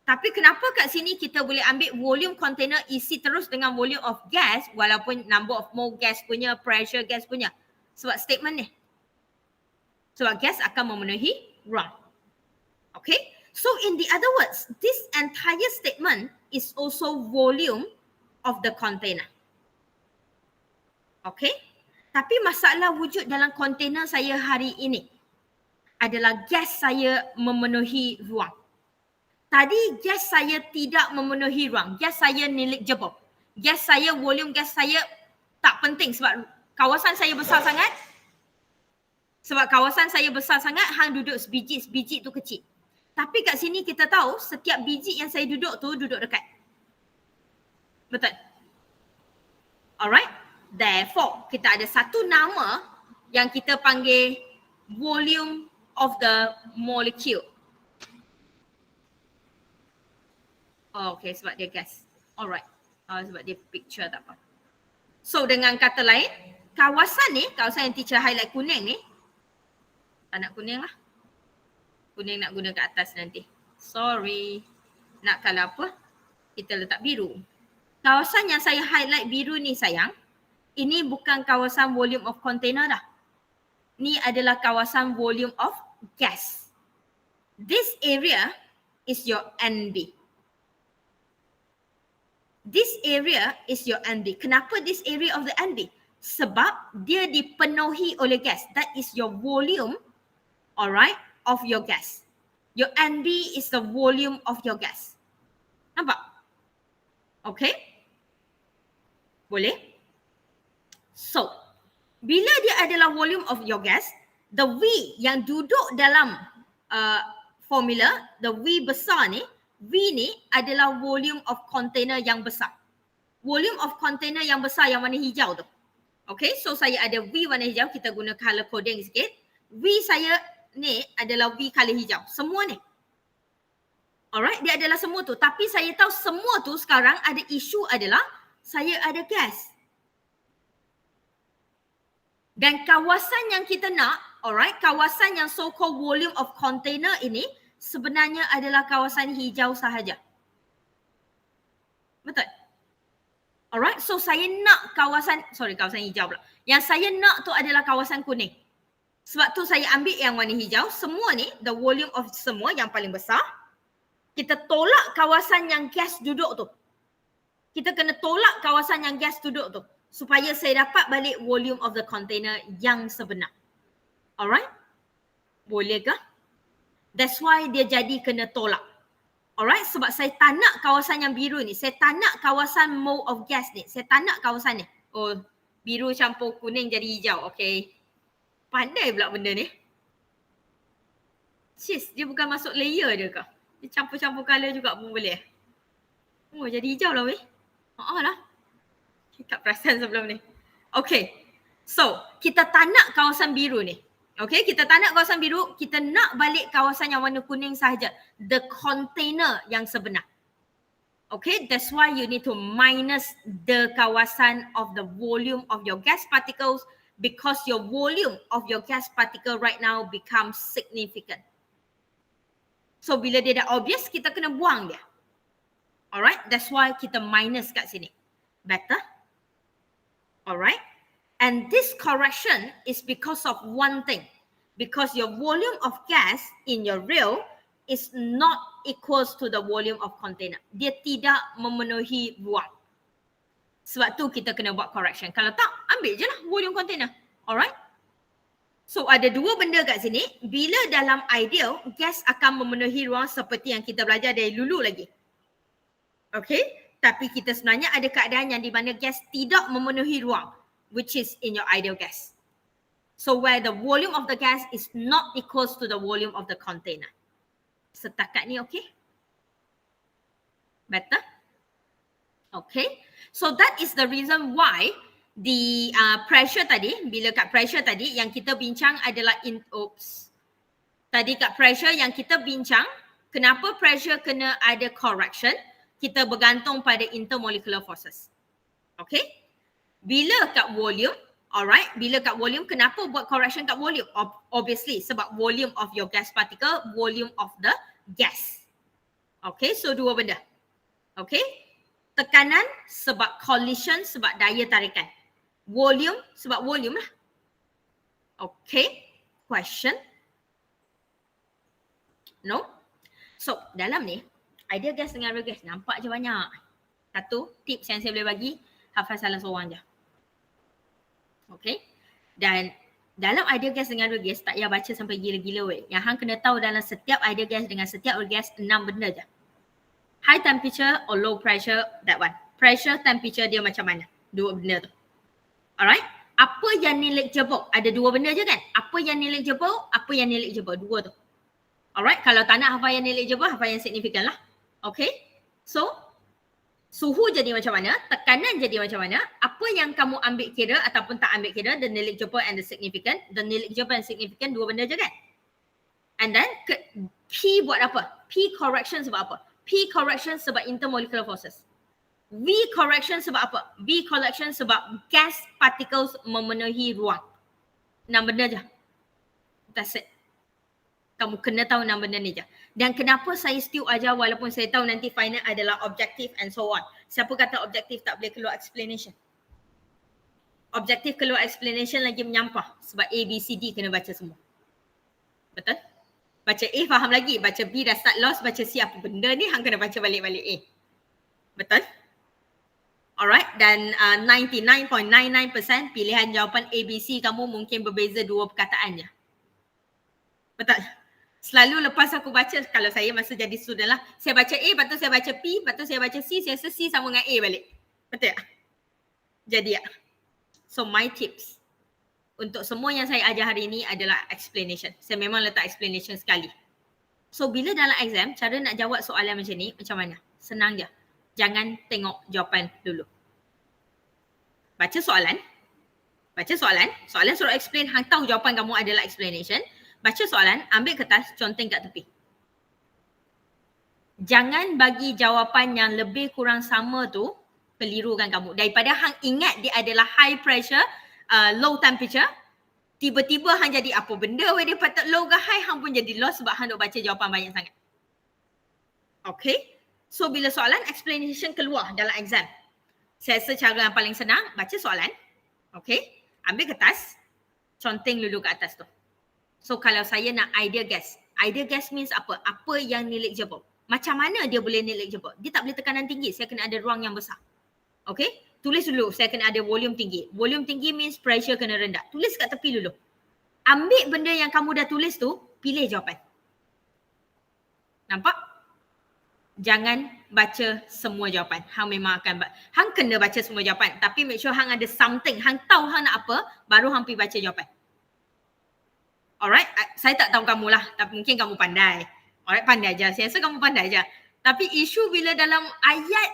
Tapi kenapa kat sini kita boleh ambil volume container isi terus dengan volume of gas walaupun number of mole gas punya, pressure gas punya? Sebab statement ni. Sebab gas akan memenuhi ruang. Okay? So in the other words, this entire statement is also volume of the container. Okay? Tapi masalah wujud dalam container saya hari ini adalah gas saya memenuhi ruang. Tadi gas saya tidak memenuhi ruang. Gas saya negligible. Gas saya, volume gas saya tak penting sebab kawasan saya besar sangat. Sebab kawasan saya besar sangat, hang duduk sebiji tu kecil. Tapi kat sini kita tahu setiap biji yang saya duduk tu duduk dekat. Betul? Alright? Therefore, kita ada satu nama yang kita panggil volume of the molecule. Oh, okay, sebab dia gas. Alright. Sebab dia picture tak apa. So, dengan kata lain, kawasan ni, kawasan yang teacher highlight kuning ni, tak nak kuning lah. Kuning nak guna kat atas nanti. Sorry. Nak kalau apa, kita letak biru. Kawasan yang saya highlight biru ni sayang, ini bukan kawasan volume of container dah. Ni adalah kawasan volume of gas. This area is your NB. This area is your NB. Kenapa this area of the NB? Sebab dia dipenuhi oleh gas. That is your volume, alright, of your gas. Your NB is the volume of your gas. Nampak? Okay? Boleh? So, bila dia adalah volume of your gas, the V yang duduk dalam formula, the V besar ni, V ni adalah volume of container yang besar. Volume of container yang besar yang warna hijau tu. Okay, so saya ada V warna hijau, kita guna color coding sikit. V saya ni adalah V color hijau. Semua ni. Alright, dia adalah semua tu. Tapi saya tahu semua tu sekarang ada isu adalah saya ada gas. Dan kawasan yang kita nak, alright, kawasan yang so-called volume of container ini sebenarnya adalah kawasan hijau sahaja. Betul? Alright, so saya nak kawasan hijau pula. Yang saya nak tu adalah kawasan kuning. Sebab tu saya ambil yang warna hijau, semua ni, the volume of semua yang paling besar. Kita tolak kawasan yang gas duduk tu. Kita kena tolak kawasan yang gas duduk tu. Supaya saya dapat balik volume of the container yang sebenar. Alright? Boleh ke? That's why dia jadi kena tolak. Alright? Sebab saya tak nak kawasan yang biru ni. Saya tak nak kawasan mole of gas ni. Saya tak nak kawasan ni. Oh, biru campur kuning jadi hijau. Okay. Pandai pula benda ni. Sis, dia bukan masuk layer dia ke? Dia campur-campur colour juga pun boleh. Oh, jadi hijau lah weh. Lah. Tak perasan sebelum ni. Okay. So, kita tak nak kawasan biru ni. Okay, kita tak nak kawasan biru. Kita nak balik kawasan yang warna kuning sahaja. The container yang sebenar. Okay, that's why you need to minus the kawasan of the volume of your gas particles because your volume of your gas particle right now becomes significant. So bila dia dah obvious, kita kena buang dia. Alright, that's why kita minus kat sini. Better? Alright. And this correction is because of one thing. Because your volume of gas in your rail is not equals to the volume of container. Dia tidak memenuhi ruang. Sebab tu kita kena buat correction. Kalau tak, ambil je lah volume container. Alright. So ada dua benda kat sini. Bila dalam ideal, gas akan memenuhi ruang seperti yang kita belajar dari dulu lagi. Okay. Tapi kita sebenarnya ada keadaan yang di mana gas tidak memenuhi ruang. Which is in your ideal gas. So where the volume of the gas is not equals to the volume of the container. Setakat ni okay? Better? Okay. So that is the reason why the pressure tadi, bila kat pressure tadi yang kita bincang adalah tadi kat pressure yang kita bincang, kenapa pressure kena ada correction? Kita bergantung pada intermolecular forces. Okay? Bila kat volume, alright, bila kat volume, kenapa buat correction kat volume? Obviously, sebab volume of your gas particle, volume of the gas. Okay, so dua benda. Okay, tekanan sebab collision, sebab daya tarikan. Volume sebab volume lah. Okay, question? No? So, dalam ni, idea gas dengan real gas nampak je banyak. Satu tips yang saya boleh bagi, hafal salah seorang je. Okay. Dan dalam idea gas dengan real gas tak payah baca sampai gila-gila weh. Yang hang kena tahu dalam setiap idea gas dengan setiap real gas 6 benda je. High temperature or low pressure, that one. Pressure, temperature dia macam mana? Dua benda tu. Alright. Apa yang negligible? Ada dua benda je kan? Apa yang negligible? Apa yang negligible? Dua tu. Alright. Kalau tak nak hafal yang negligible, hafal yang significant lah. Okay. So, suhu jadi macam mana, tekanan jadi macam mana, apa yang kamu ambil kira ataupun tak ambil kira, the negligible and the significant. The negligible and significant dua benda je kan? And then P buat apa? P correction sebab apa? P correction sebab intermolecular forces. V correction sebab apa? V correction sebab gas particles memenuhi ruang. 6 benda je. That's it. Kamu kena tahu 6 benda ni je. Dan kenapa saya still ajar walaupun saya tahu nanti final adalah objektif and so on. Siapa kata objektif tak boleh keluar explanation? Objektif keluar explanation lagi menyampah. Sebab A, B, C, D kena baca semua. Betul? Baca A faham lagi. Baca B dah start lost. Baca C apa benda ni hang kena baca balik-balik A. Betul? Alright. Dan 99.99% pilihan jawapan A, B, C kamu mungkin berbeza 2 perkataan je. Betul? Selalu lepas aku baca, kalau saya masa jadi student lah, saya baca A, lepas tu saya baca P, lepas tu saya baca C, saya rasa C sama dengan A balik. Betul tak? Jadi tak? So my tips untuk semua yang saya ajar hari ini adalah explanation. Saya memang letak explanation sekali. So bila dalam exam, cara nak jawab soalan macam ni, macam mana? Senang je. Jangan tengok jawapan dulu. Baca soalan, soalan suruh explain, hang tahu jawapan kamu adalah explanation. Baca soalan, ambil kertas, conteng kat tepi. Jangan bagi jawapan yang lebih kurang sama tu kelirukan kamu. Daripada hang ingat dia adalah high pressure, low temperature, tiba-tiba hang jadi apa benda dia patut low ke high, hang pun jadi low sebab hang duk baca jawapan banyak sangat. Okay. So bila soalan explanation keluar dalam exam, saya rasa cara yang paling senang, baca soalan. Okay. Ambil kertas, conteng dulu kat atas tu. So kalau saya nak idea guess means apa? Apa yang negligible? Macam mana dia boleh negligible? Dia tak boleh tekanan tinggi, saya kena ada ruang yang besar. Okay, tulis dulu saya kena ada volume tinggi. Volume tinggi means pressure kena rendah. Tulis kat tepi dulu. Ambil benda yang kamu dah tulis tu, pilih jawapan. Nampak? Jangan baca semua jawapan. Hang memang akan, hang kena baca semua jawapan. Tapi make sure hang ada something. Hang tahu hang nak apa, baru hang pergi baca jawapan. Alright, saya tak tahu kamu lah. Tapi mungkin kamu pandai. Alright, pandai je. Saya rasa kamu pandai je. Tapi isu bila dalam ayat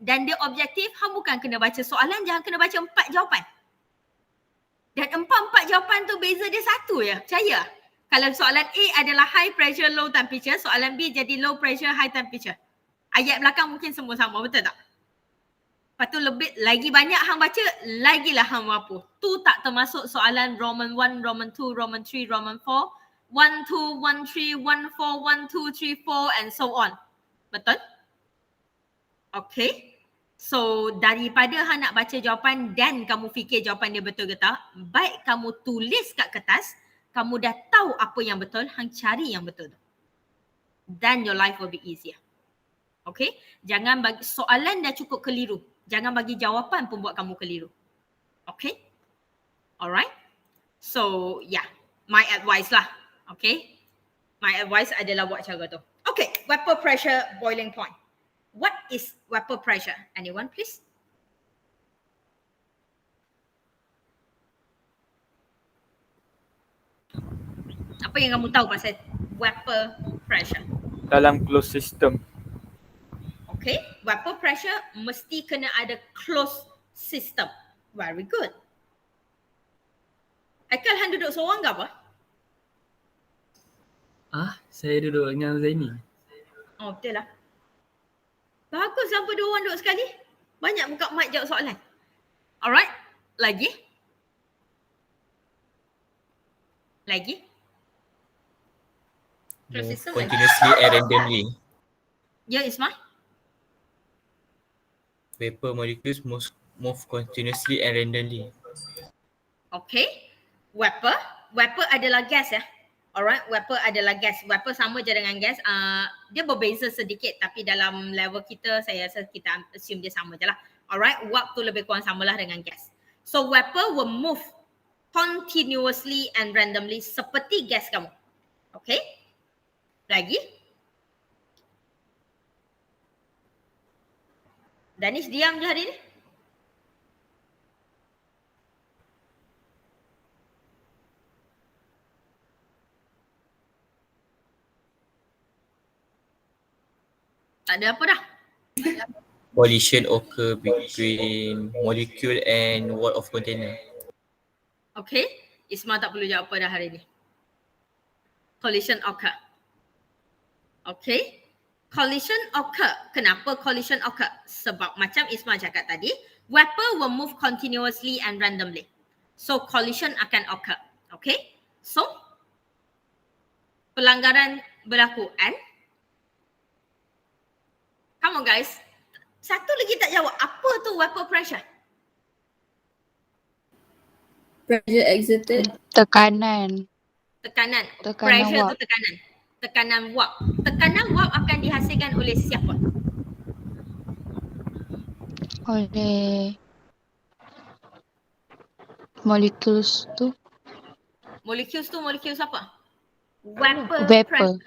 dan dia objektif, hang bukan kena baca soalan, jangan kena baca 4 jawapan. Dan 4 jawapan tu beza dia satu je. Percaya? Kalau soalan A adalah high pressure, low temperature, soalan B jadi low pressure, high temperature. Ayat belakang mungkin semua sama, betul tak? Lepas tu lebih, lagi banyak hang baca, lagilah hang mampu. Tu tak termasuk soalan Roman 1, Roman 2, Roman 3, Roman 4, 1, 2, 1, 3, 1, 4, 1, 2, 3, 4 and so on. Betul? Okay. So daripada hang nak baca jawapan dan kamu fikir jawapan dia betul ke tak, baik kamu tulis kat kertas, kamu dah tahu apa yang betul, hang cari yang betul tu. Then your life will be easier. Okay. Jangan bagi, soalan dah cukup keliru. Jangan bagi jawapan pun buat kamu keliru. Okay. Alright. So yeah, my advice lah. Okay. My advice adalah buat cara tu. Okay. Vapor pressure boiling point. What is vapor pressure? Anyone please? Apa yang kamu tahu pasal vapor pressure? Dalam closed system. Okay, vapor pressure mesti kena ada closed system. Very good. Aikal hang duduk seorang ke apa? Saya duduk dengan Zaini. Oh, betul lah. Bagus sampai 2 orang duduk sekali. Banyak buka mic jawab soalan. Alright, lagi? Lagi? Closed Move system lagi? continuously and randomly. Ya, Ismail? Vapor molecules move continuously and randomly. Okay. Vapor adalah gas ya. Alright, vapor adalah gas. Vapor sama je dengan gas. Dia berbeza sedikit tapi dalam level kita saya rasa kita assume dia sama je lah. Alright, waktu lebih kurang samalah dengan gas. So vapor will move continuously and randomly seperti gas kamu. Okay. Lagi? Danish diam je hari ni. Tak ada apa dah. Collision occur between molecule and wall of container. Okay. Isma tak perlu jawab apa dah hari ni. Collision occur. Okay. Collision occur. Kenapa collision occur? Sebab macam Isma cakap tadi, vapor will move continuously and randomly. So collision akan occur. Okay. So pelanggaran berlaku and come on guys. Satu lagi tak jawab. Apa tu vapor pressure? Pressure exerted. Tekanan. Tekanan. Tekanan Pressure wap. tu tekanan. Tekanan wap. Tekanan wap akan dihasilkan oleh siapa? Oleh molecules tu. Molecules tu molecules apa? Vapor. Vapor. Pressure.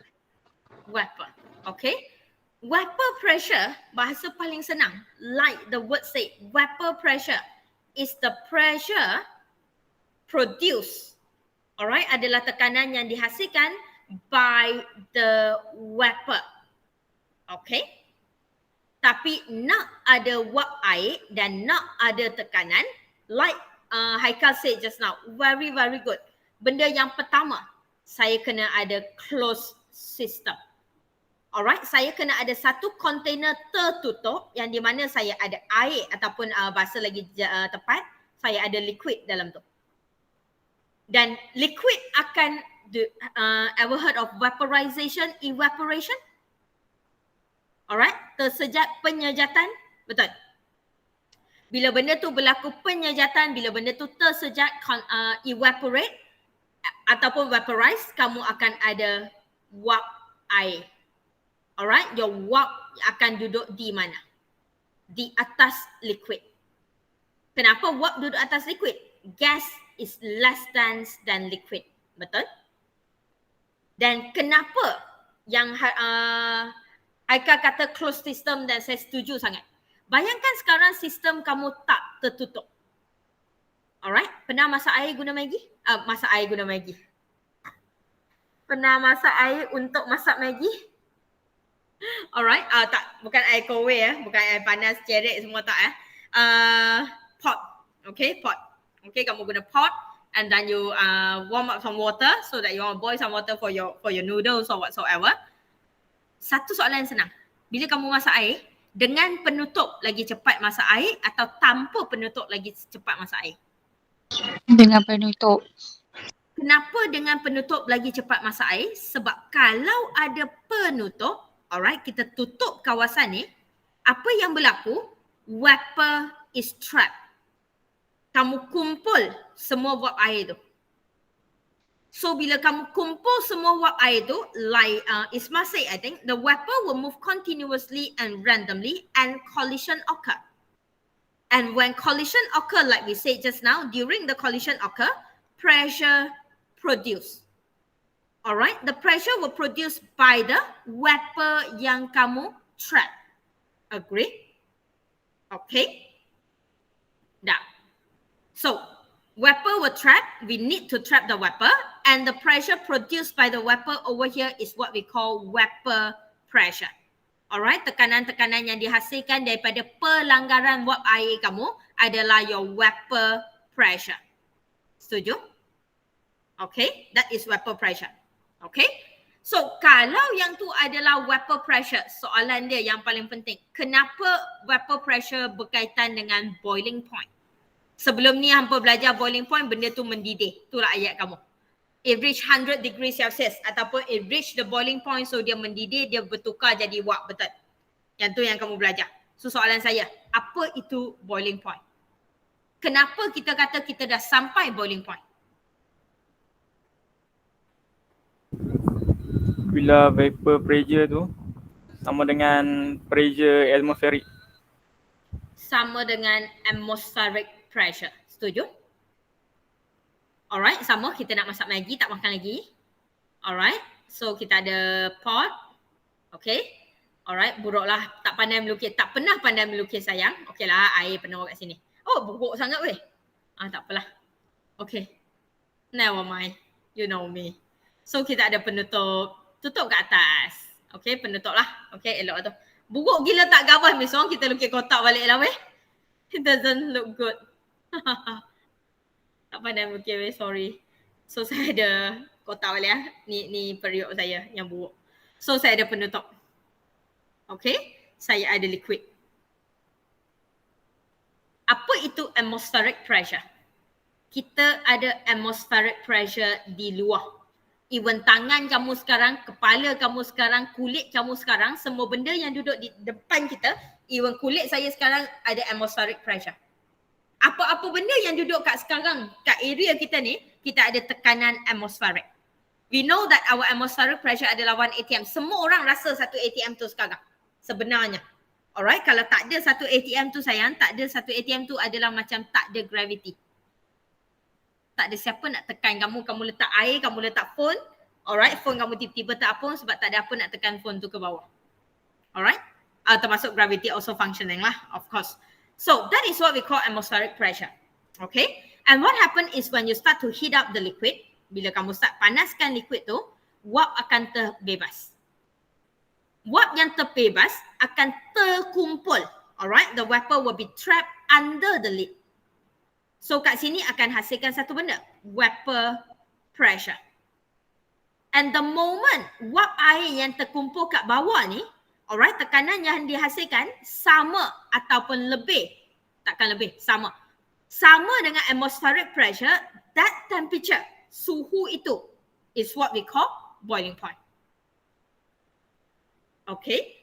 Vapor. Okay. Vapor pressure, bahasa paling senang. Like the word say, vapor pressure is the pressure produced. Alright, adalah tekanan yang dihasilkan by the vapor. Okay. Tapi nak ada wap air dan nak ada tekanan, like Haikal said just now, very very good. Benda yang pertama, saya kena ada closed system. Alright, saya kena ada satu container tertutup yang di mana saya ada air ataupun bahasa lagi tepat, saya ada liquid dalam tu. Dan liquid akan ever heard of vaporization, evaporation? Alright, tersejat penyejatan, betul. Bila benda tu berlaku penyejatan, bila benda tu tersejat, evaporate ataupun vaporize, kamu akan ada wap air. Alright, your wap akan duduk di mana? Di atas liquid. Kenapa wap duduk atas liquid? Gas is less dense than liquid. Betul? Dan kenapa yang Aika kata closed system dan saya setuju sangat. Bayangkan sekarang sistem kamu tak tertutup. Alright, pernah masak air guna Maggi? Masak air guna Maggi. Pernah masak air untuk masak Maggi? Alright, tak, bukan air kowe bukan air panas, cerik semua tak pot. Okay, pot. Okay, kamu guna pot and then you warm up some water so that you want to boil some water for your noodles or whatsoever. Satu soalan yang senang. Bila kamu masak air, dengan penutup lagi cepat masak air atau tanpa penutup lagi cepat masak air? Dengan penutup. Kenapa dengan penutup lagi cepat masak air? Sebab kalau ada penutup, alright, kita tutup kawasan ni, apa yang berlaku? Vapor is trapped. Kamu kumpul semua wap air tu. So bila kamu kumpul semua wap air tu, like Isma said, I think, the vapor will move continuously and randomly and collision occur. And when collision occur, like we said just now, during the collision occur, pressure produce. Alright, the pressure will produce by the vapor yang kamu trap. Agree? Okay? Now, so vapor will trap, we need to trap the vapor, and the pressure produced by the vapor over here is what we call vapor pressure. Alright, tekanan-tekanan yang dihasilkan daripada pelanggaran wap air kamu adalah your vapor pressure. Setuju? Okay, that is vapor pressure. Okay, so kalau yang tu adalah vapor pressure, soalan dia yang paling penting, kenapa vapor pressure berkaitan dengan boiling point? Sebelum ni hampa belajar boiling point, benda tu mendidih. Itulah ayat kamu. It reach 100 degrees Celsius ataupun it reach the boiling point, so dia mendidih, dia bertukar jadi wap, betul? Yang tu yang kamu belajar. So soalan saya, apa itu boiling point? Kenapa kita kata kita dah sampai boiling point? Bila vapor pressure tu sama dengan pressure atmospheric. Sama dengan atmospheric pressure. Setuju? Alright, sama. Kita nak masak Maggi, tak makan lagi. Alright, so kita ada pot. Okay. Alright, buruklah. Tak pandai melukis. Tak pernah pandai melukis sayang. Okay lah, air penuh kat sini. Oh, buruk sangat weh. Tak apalah. Okay. Never mind. You know me. So kita ada penutup. Tutup kat atas. Okay, penutup lah. Okay, elok tu. Buruk gila tak gabah besok kita lukis kotak balik lah weh. It doesn't look good. Tak pandai lukis weh, sorry. So saya ada kotak balik lah. Ni periuk saya yang buruk. So saya ada penutup. Okay, saya ada liquid. Apa itu atmospheric pressure? Kita ada atmospheric pressure di luar. Even tangan kamu sekarang, kepala kamu sekarang, kulit kamu sekarang, semua benda yang duduk di depan kita, even kulit saya sekarang ada atmospheric pressure. Apa-apa benda yang duduk kat sekarang, kat area kita ni, kita ada tekanan atmospheric. We know that our atmospheric pressure adalah 1 atm. Semua orang rasa 1 atm tu sekarang. Sebenarnya. Alright, kalau tak ada 1 atm tu sayang, tak ada 1 atm tu adalah macam tak ada gravity. Tak ada siapa nak tekan kamu, kamu letak air, kamu letak phone. Alright, phone kamu tiba-tiba tak apa sebab tak ada apa nak tekan phone tu ke bawah. Alright, termasuk gravity also functioning lah, of course. So that is what we call atmospheric pressure. Okay, and what happen is when you start to heat up the liquid, bila kamu start panaskan liquid tu, wap akan terbebas. Wap yang terbebas akan terkumpul. Alright, the vapor will be trapped under the lid. So kat sini akan hasilkan satu benda, vapor pressure. And the moment wap air yang terkumpul kat bawah ni, alright, tekanan yang dihasilkan sama ataupun lebih, takkan lebih, sama dengan atmospheric pressure, that temperature, suhu itu is what we call boiling point. Okay.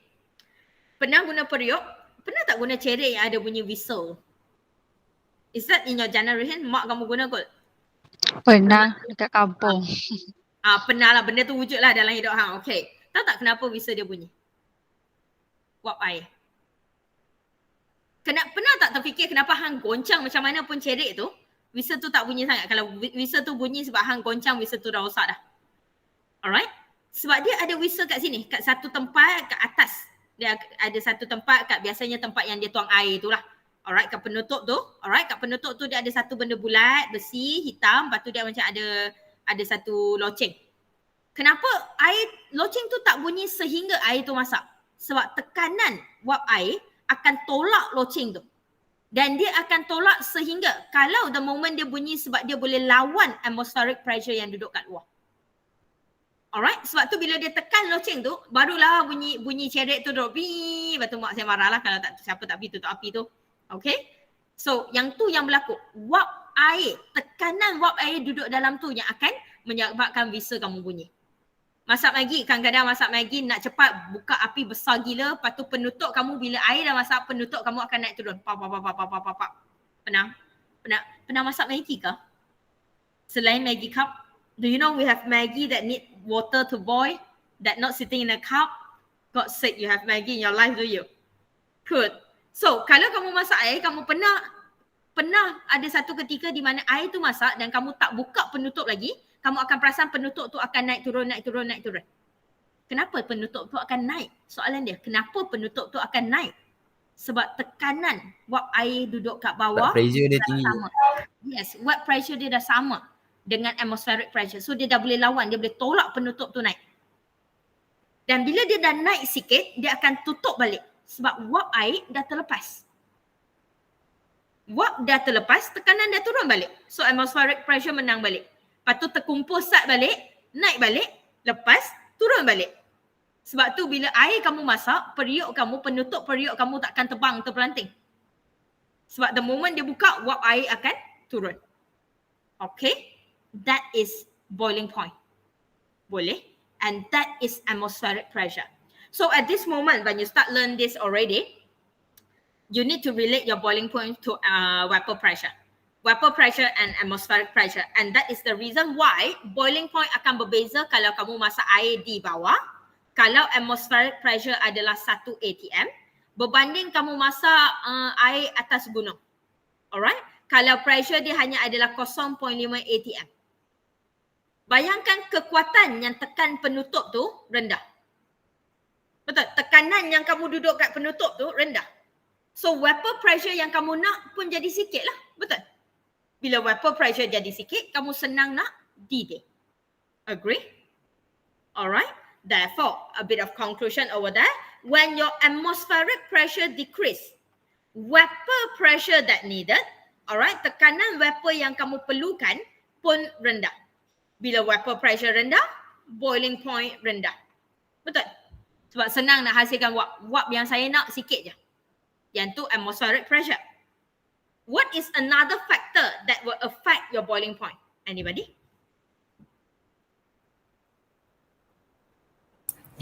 Pernah guna periuk? Pernah tak guna cerek yang ada bunyi whistle? Is that in your generation? Mak kamu guna kot? Pernah dekat kampung. Pernah lah. Benda tu wujud lah dalam hidup hang. Okay. Tahu tak kenapa whistle dia bunyi? Wap air. Pernah tak terfikir kenapa hang goncang macam mana pun cerek tu, whistle tu tak bunyi sangat? Kalau whistle tu bunyi sebab hang goncang, whistle tu dah rosak dah. Alright? Sebab dia ada whistle kat sini, kat satu tempat kat atas. Dia ada satu tempat kat biasanya tempat yang dia tuang air tu lah. Alright, kat penutup tu. Alright, kat penutup tu dia ada satu benda bulat, besi, hitam. Lepas tu dia macam ada satu loceng. Kenapa loceng tu tak bunyi sehingga air tu masak? Sebab tekanan wap air akan tolak loceng tu. Dan dia akan tolak sehingga kalau the moment dia bunyi sebab dia boleh lawan atmospheric pressure yang duduk kat luar. Alright, sebab tu bila dia tekan loceng tu, barulah bunyi cerek tu duduk pi. Lepas tu mak saya marah lah kalau tak siapa tak pergi tutup api tu. Okay. So yang tu yang berlaku. Wap air, tekanan wap air duduk dalam tu yang akan menyebabkan whistle kamu bunyi. Masak Maggi, kadang-kadang masak Maggi nak cepat buka api besar gila. Lepas tu penutup kamu bila air dah masak, penutup kamu akan naik turun. Pernah masak Maggi kah? Selain Maggi cup? Do you know we have Maggi that need water to boil, that not sitting in a cup? God sake, you have Maggi in your life, do you? Good. So, kalau kamu masak air, kamu pernah ada satu ketika di mana air tu masak dan kamu tak buka penutup lagi, kamu akan perasan penutup tu akan naik turun. Kenapa penutup tu akan naik? Soalan dia, kenapa penutup tu akan naik? Sebab tekanan wap air duduk kat bawah. Pressure dia tinggi. Sama. Yes, wap pressure dia dah sama dengan atmospheric pressure. So dia dah boleh lawan, dia boleh tolak penutup tu naik. Dan bila dia dah naik sikit, dia akan tutup balik. Sebab wap air dah terlepas. Wap dah terlepas, tekanan dah turun balik. So atmospheric pressure menang balik. Lepas tu terkumpul sat balik, naik balik, lepas, turun balik. Sebab tu bila air kamu masak, penutup periuk kamu takkan terbang, terpelanting. Sebab the moment dia buka, wap air akan turun. Okay? That is boiling point. Boleh? And that is atmospheric pressure. So at this moment, when you start learn this already, you need to relate your boiling point to vapor pressure. Vapor pressure and atmospheric pressure. And that is the reason why boiling point akan berbeza kalau kamu masak air di bawah. Kalau atmospheric pressure adalah 1 atm, berbanding kamu masak air atas gunung. Alright? Kalau pressure dia hanya adalah 0.5 atm. Bayangkan kekuatan yang tekan penutup tu rendah. Betul? Tekanan yang kamu duduk kat penutup tu rendah. So vapor pressure yang kamu nak pun jadi sikit lah. Betul? Bila vapor pressure jadi sikit, kamu senang nak D-Day. Agree? Alright? Therefore, a bit of conclusion over there. When your atmospheric pressure decrease, vapor pressure that needed, alright, tekanan vapor yang kamu perlukan pun rendah. Bila vapor pressure rendah, boiling point rendah. Betul? Sebab senang nak hasilkan wap. Wap yang saya nak sikit je. Yang tu atmospheric pressure. What is another factor that will affect your boiling point? Anybody?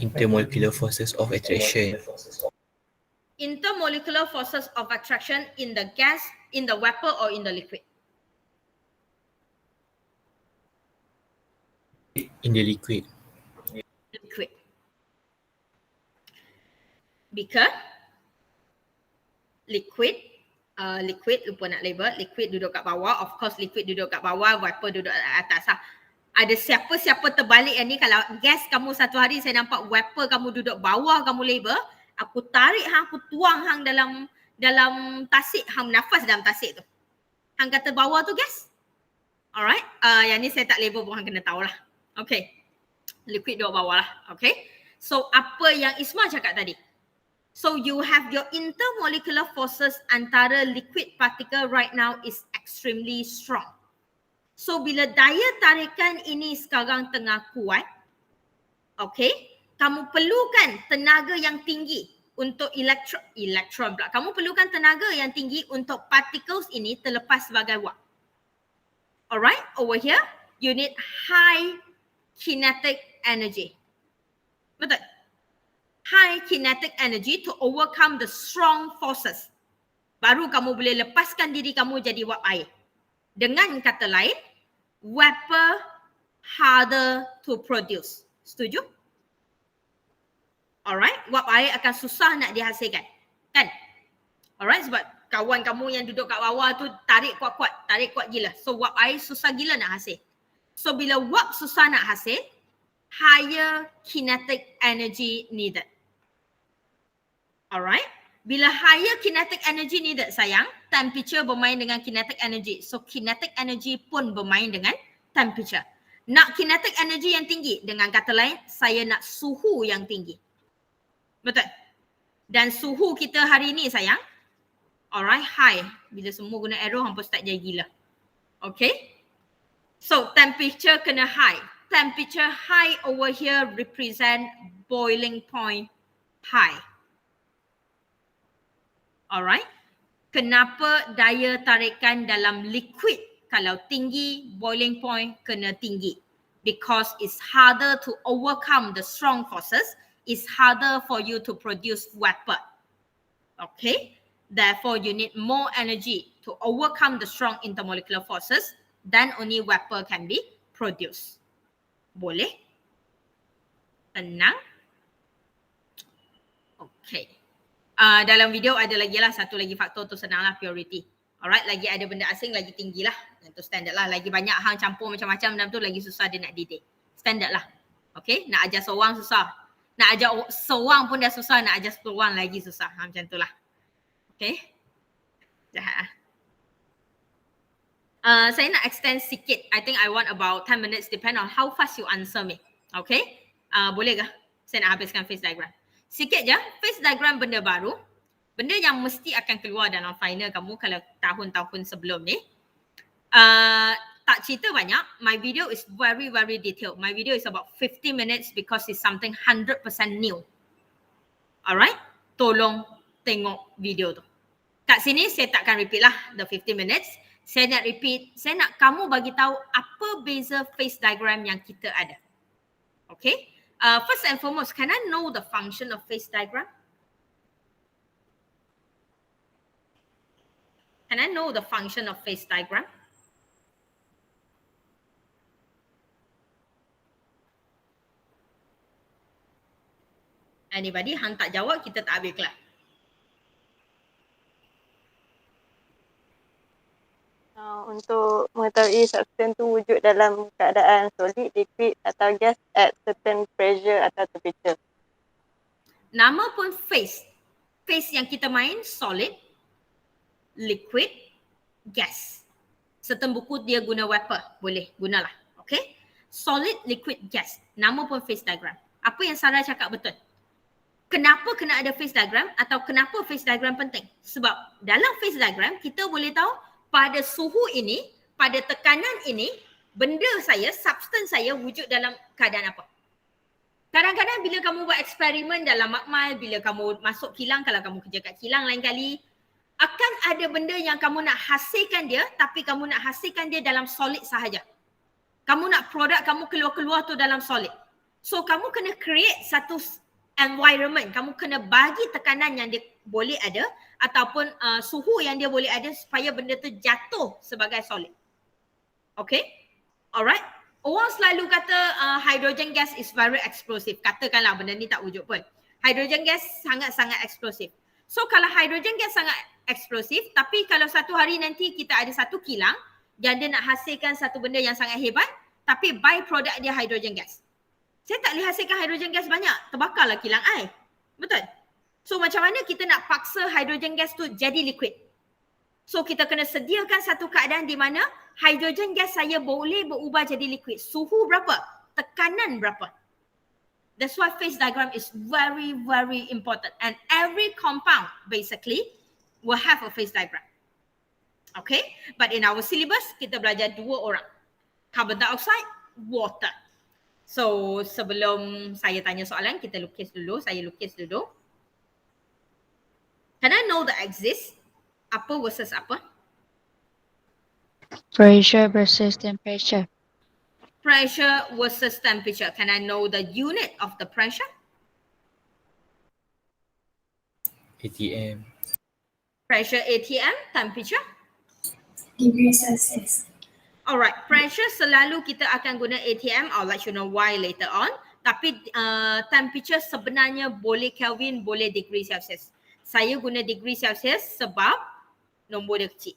Intermolecular forces of attraction. Intermolecular forces of attraction in the gas, in the vapor or in the liquid? In the liquid. Liquid. Because liquid lupa nak label, liquid duduk kat bawah, of course liquid duduk kat bawah, vapor duduk kat atas lah. Ada siapa-siapa terbalik yang ni, kalau gas kamu satu hari saya nampak vapor kamu duduk bawah, kamu label, aku tarik hang, aku tuang hang dalam tasik, hang nafas dalam tasik tu. Hang kata bawah tu gas. Alright, yang ni saya tak label pun hang kena tahulah. Okay, liquid duduk bawah lah. Okay, so apa yang Isma cakap tadi? So you have your intermolecular forces antara liquid particle right now is extremely strong. So bila daya tarikan ini sekarang tengah kuat, Okay, kamu perlukan tenaga yang tinggi untuk elektron pula. Kamu perlukan tenaga yang tinggi untuk particles ini terlepas sebagai wap. Alright, over here you need high kinetic energy. Betul? High kinetic energy to overcome the strong forces. Baru kamu boleh lepaskan diri kamu jadi wap air. Dengan kata lain, vapor harder to produce. Setuju? Alright, wap air akan susah nak dihasilkan. Kan? Alright, sebab kawan kamu yang duduk kat bawah tu tarik kuat-kuat, tarik kuat gila. So wap air susah gila nak hasil. So bila wap susah nak hasil, higher kinetic energy needed. Alright, bila higher kinetic energy needed sayang, temperature bermain dengan kinetic energy. So kinetic energy pun bermain dengan temperature. Nak kinetic energy yang tinggi, dengan kata lain, saya nak suhu yang tinggi. Betul? Dan suhu kita hari ni sayang, alright, high. Bila semua guna arrow, hampa start jadi gila. Okay? So temperature kena high. Temperature high over here represent boiling point high. Alright. Kenapa daya tarikan dalam liquid kalau tinggi, boiling point kena tinggi? Because it's harder to overcome the strong forces. It's harder for you to produce vapor. Okay. Therefore, you need more energy to overcome the strong intermolecular forces. Then only vapor can be produced. Boleh? Tenang? Okay. Dalam video ada lagi lah satu lagi faktor tu, senang lah, purity. Alright, lagi ada benda asing lagi tinggi lah. Yang tu standard lah. Lagi banyak hang campur macam-macam dalam tu lagi susah dia nak didik. Standard lah. Okay, nak ajar seorang susah. Nak ajar seorang pun dah susah, nak ajar 10 orang lagi susah. Macam tu lah. Okay. Jahat lah. Saya nak extend sikit. I think I want about 10 minutes depend on how fast you answer me. Okay. Boleh ke? Saya nak habiskan phase diagram. Sikit je, phase diagram benda baru. Benda yang mesti akan keluar dalam final kamu kalau tahun-tahun sebelum ni. Tak cerita banyak. My video is very, very detailed. My video is about 50 minutes because it's something 100% new. Alright? Tolong tengok video tu. Kat sini saya takkan repeat lah the 50 minutes. Saya nak repeat, saya nak kamu bagi tahu apa beza phase diagram yang kita ada. Okay? First and foremost, can I know the function of phase diagram? Can I know the function of phase diagram? Anybody? Hang tak jawab, kita tak habis kelas. Untuk mengetahui substance tu wujud dalam keadaan solid, liquid atau gas at certain pressure atau temperature. Nama pun phase. Phase yang kita main solid, liquid, gas. Certain buku dia guna vapor. Boleh, gunalah. Okay? Solid, liquid, gas. Nama pun phase diagram. Apa yang Sarah cakap betul. Kenapa kena ada phase diagram atau kenapa phase diagram penting? Sebab dalam phase diagram kita boleh tahu pada suhu ini, pada tekanan ini, benda saya, substance saya wujud dalam keadaan apa. Kadang-kadang bila kamu buat eksperimen dalam makmal, bila kamu masuk kilang, kalau kamu kerja kat kilang lain kali, akan ada benda yang kamu nak hasilkan dia, tapi kamu nak hasilkan dia dalam solid sahaja. Kamu nak produk kamu keluar-keluar tu dalam solid. So kamu kena create satu environment, kamu kena bagi tekanan yang dia boleh ada ataupun suhu yang dia boleh ada supaya benda tu jatuh sebagai solid. Okay? Alright? Orang selalu kata hydrogen gas is very explosive. Katakanlah benda ni tak wujud pun. Hydrogen gas sangat-sangat eksplosif. So kalau hydrogen gas sangat eksplosif, tapi kalau satu hari nanti kita ada satu kilang yang dia nak hasilkan satu benda yang sangat hebat, tapi byproduct dia hydrogen gas. Saya tak boleh hasilkan hydrogen gas banyak, terbakarlah kilang air. Betul? So macam mana kita nak paksa hydrogen gas tu jadi liquid? So kita kena sediakan satu keadaan di mana hydrogen gas saya boleh berubah jadi liquid. Suhu berapa? Tekanan berapa? That's why phase diagram is very, very important. And every compound basically will have a phase diagram. Okay? But in our syllabus, kita belajar dua orang. Carbon dioxide, water. So sebelum saya tanya soalan, kita lukis dulu. Saya lukis dulu. Can I know the axis? Apa versus apa? Pressure versus temperature. Pressure versus temperature. Can I know the unit of the pressure? ATM. Pressure ATM, temperature. Degree Celsius. Alright, pressure selalu kita akan guna ATM. I'll let you know why later on. Tapi temperature sebenarnya boleh Kelvin, boleh degree Celsius. Saya guna degree Celsius sebab nombor dia kecil.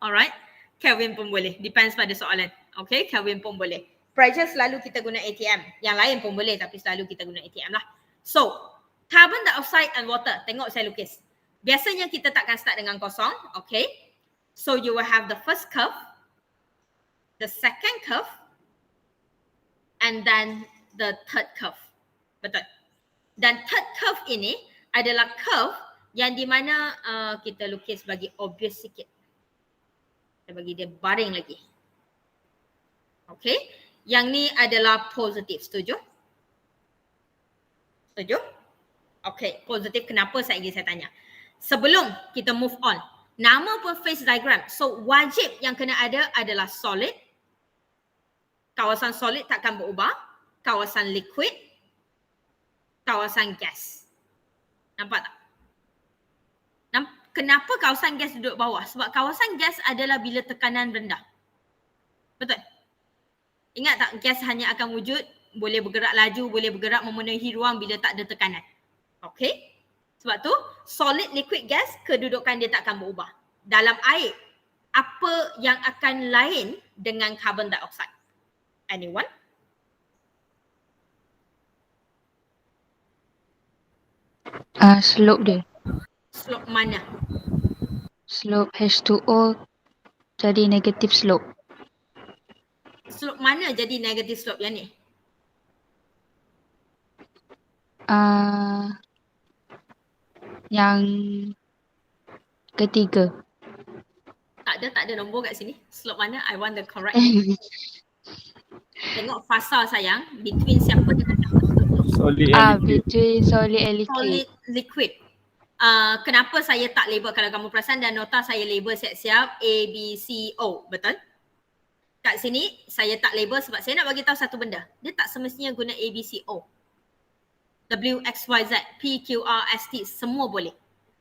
Alright, Kelvin pun boleh. Depends pada soalan. Okay, Kelvin pun boleh. Pressure selalu kita guna ATM. Yang lain pun boleh tapi selalu kita guna ATM lah. So, carbon dioxide and water. Tengok saya lukis. Biasanya kita takkan start dengan kosong. Okay. So, you will have the first curve, the second curve, and then the third curve. Betul. Dan third curve ini adalah curve yang di mana kita lukis bagi obvious sikit. Kita bagi dia baring lagi. Okay. Yang ni adalah positif. Setuju? Setuju? Okay. Positif kenapa saya tanya. Sebelum kita move on. Nama pun phase diagram. So wajib yang kena ada adalah solid. Kawasan solid takkan berubah. Kawasan liquid. Kawasan gas. Nampak tak? Kenapa kawasan gas duduk bawah? Sebab kawasan gas adalah bila tekanan rendah. Betul? Ingat tak, gas hanya akan wujud, boleh bergerak laju, boleh bergerak memenuhi ruang bila tak ada tekanan. Okay? Sebab tu, solid, liquid, gas, kedudukan dia tak akan berubah. Dalam air, apa yang akan lain dengan carbon dioxide? Anyone? Slope dia. Slope mana? Slope H2O jadi negative slope. Slope mana jadi negative slope yang ni? Yang ketiga. Tak ada nombor kat sini. Slope mana? I want the correct name. Tengok fasa sayang. Between siapa dengan siapa slope tu? Solid and liquid. Between solid and liquid. Solid, liquid. Kenapa saya tak label, kalau kamu perasan dan nota saya label siap-siap A, B, C, O. Betul? Kat sini saya tak label sebab saya nak bagi tahu satu benda. Dia tak semestinya guna A, B, C, O. W, X, Y, Z, P, Q, R, S, T, semua boleh.